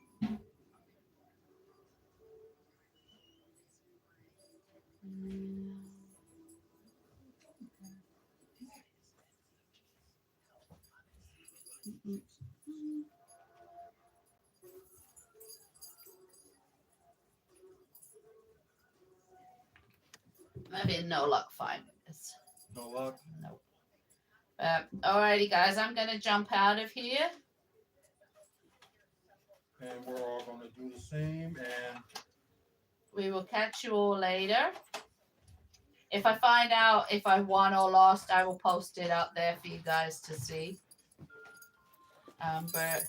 Maybe no luck finding this. No luck. Nope. Alrighty, guys, I'm gonna jump out of here. And we're all gonna do the same. And We will catch you all later. If I find out if I won or lost, I will post it up there for you guys to see. But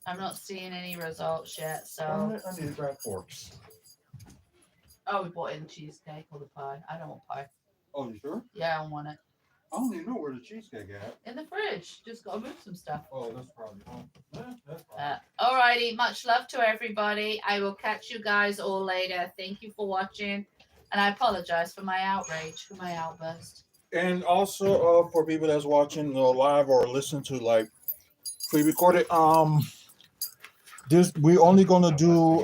I'm not seeing any results yet, so. I need to grab forks. Oh, we bought in cheesecake or the pie. I don't want pie. Oh, you sure? Yeah, I don't want it. I don't even know where the cheesecake at. In the fridge. Just gotta move some stuff. Oh, that's probably that's probably. Alrighty, much love to everybody. I will catch you guys all later. Thank you for watching. And I apologize for my outrage, for my outburst. And also for people that's watching live or listen to like pre-recorded, this we only gonna do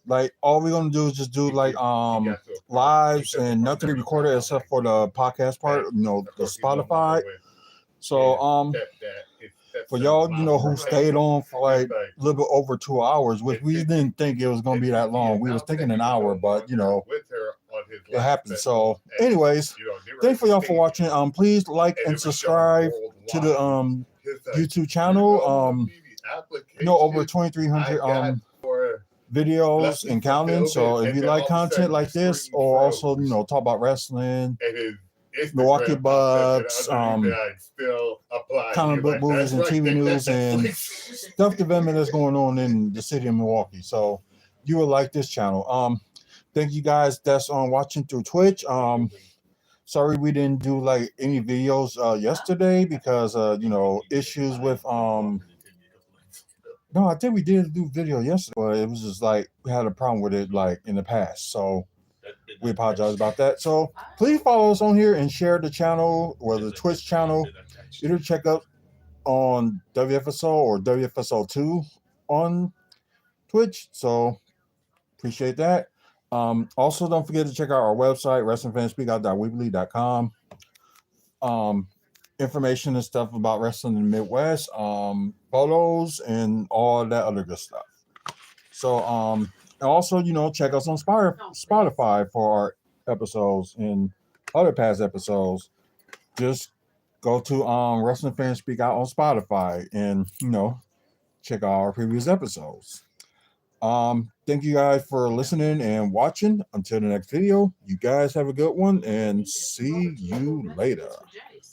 like all we're gonna do is just do like lives and nothing recorded except for the podcast part, the Spotify. So for y'all, who stayed on for like a little bit over 2 hours, which we didn't think it was gonna be that long. We was thinking an hour, but it happened. So anyways, thanks for y'all for watching. Please like and subscribe to the YouTube channel. Over 2,300 videos and counting. So if you like content like this, or also talk about wrestling, Milwaukee Bucks, comic book movies and TV news and stuff development that's going on in the city of Milwaukee, so you will like this channel. Thank you guys that's watching through Twitch. Sorry we didn't do like any videos yesterday because issues with no, I think we did do video yesterday, but it was just like we had a problem with it like in the past, so we apologize about that. So please follow us on here and share the channel or the Twitch channel. Either check out on WFSO or WFSO2 on Twitch. So appreciate that. Also, don't forget to check out our website, wrestlingfanspeakout.weebly.com. Information and stuff about wrestling in the Midwest, photos and all that other good stuff. So also, check us on Spotify for our episodes and other past episodes. Just go to Wrestling Fans Speak Out on Spotify and check out our previous episodes. Thank you guys for listening and watching. Until the next video, you guys have a good one and see you later.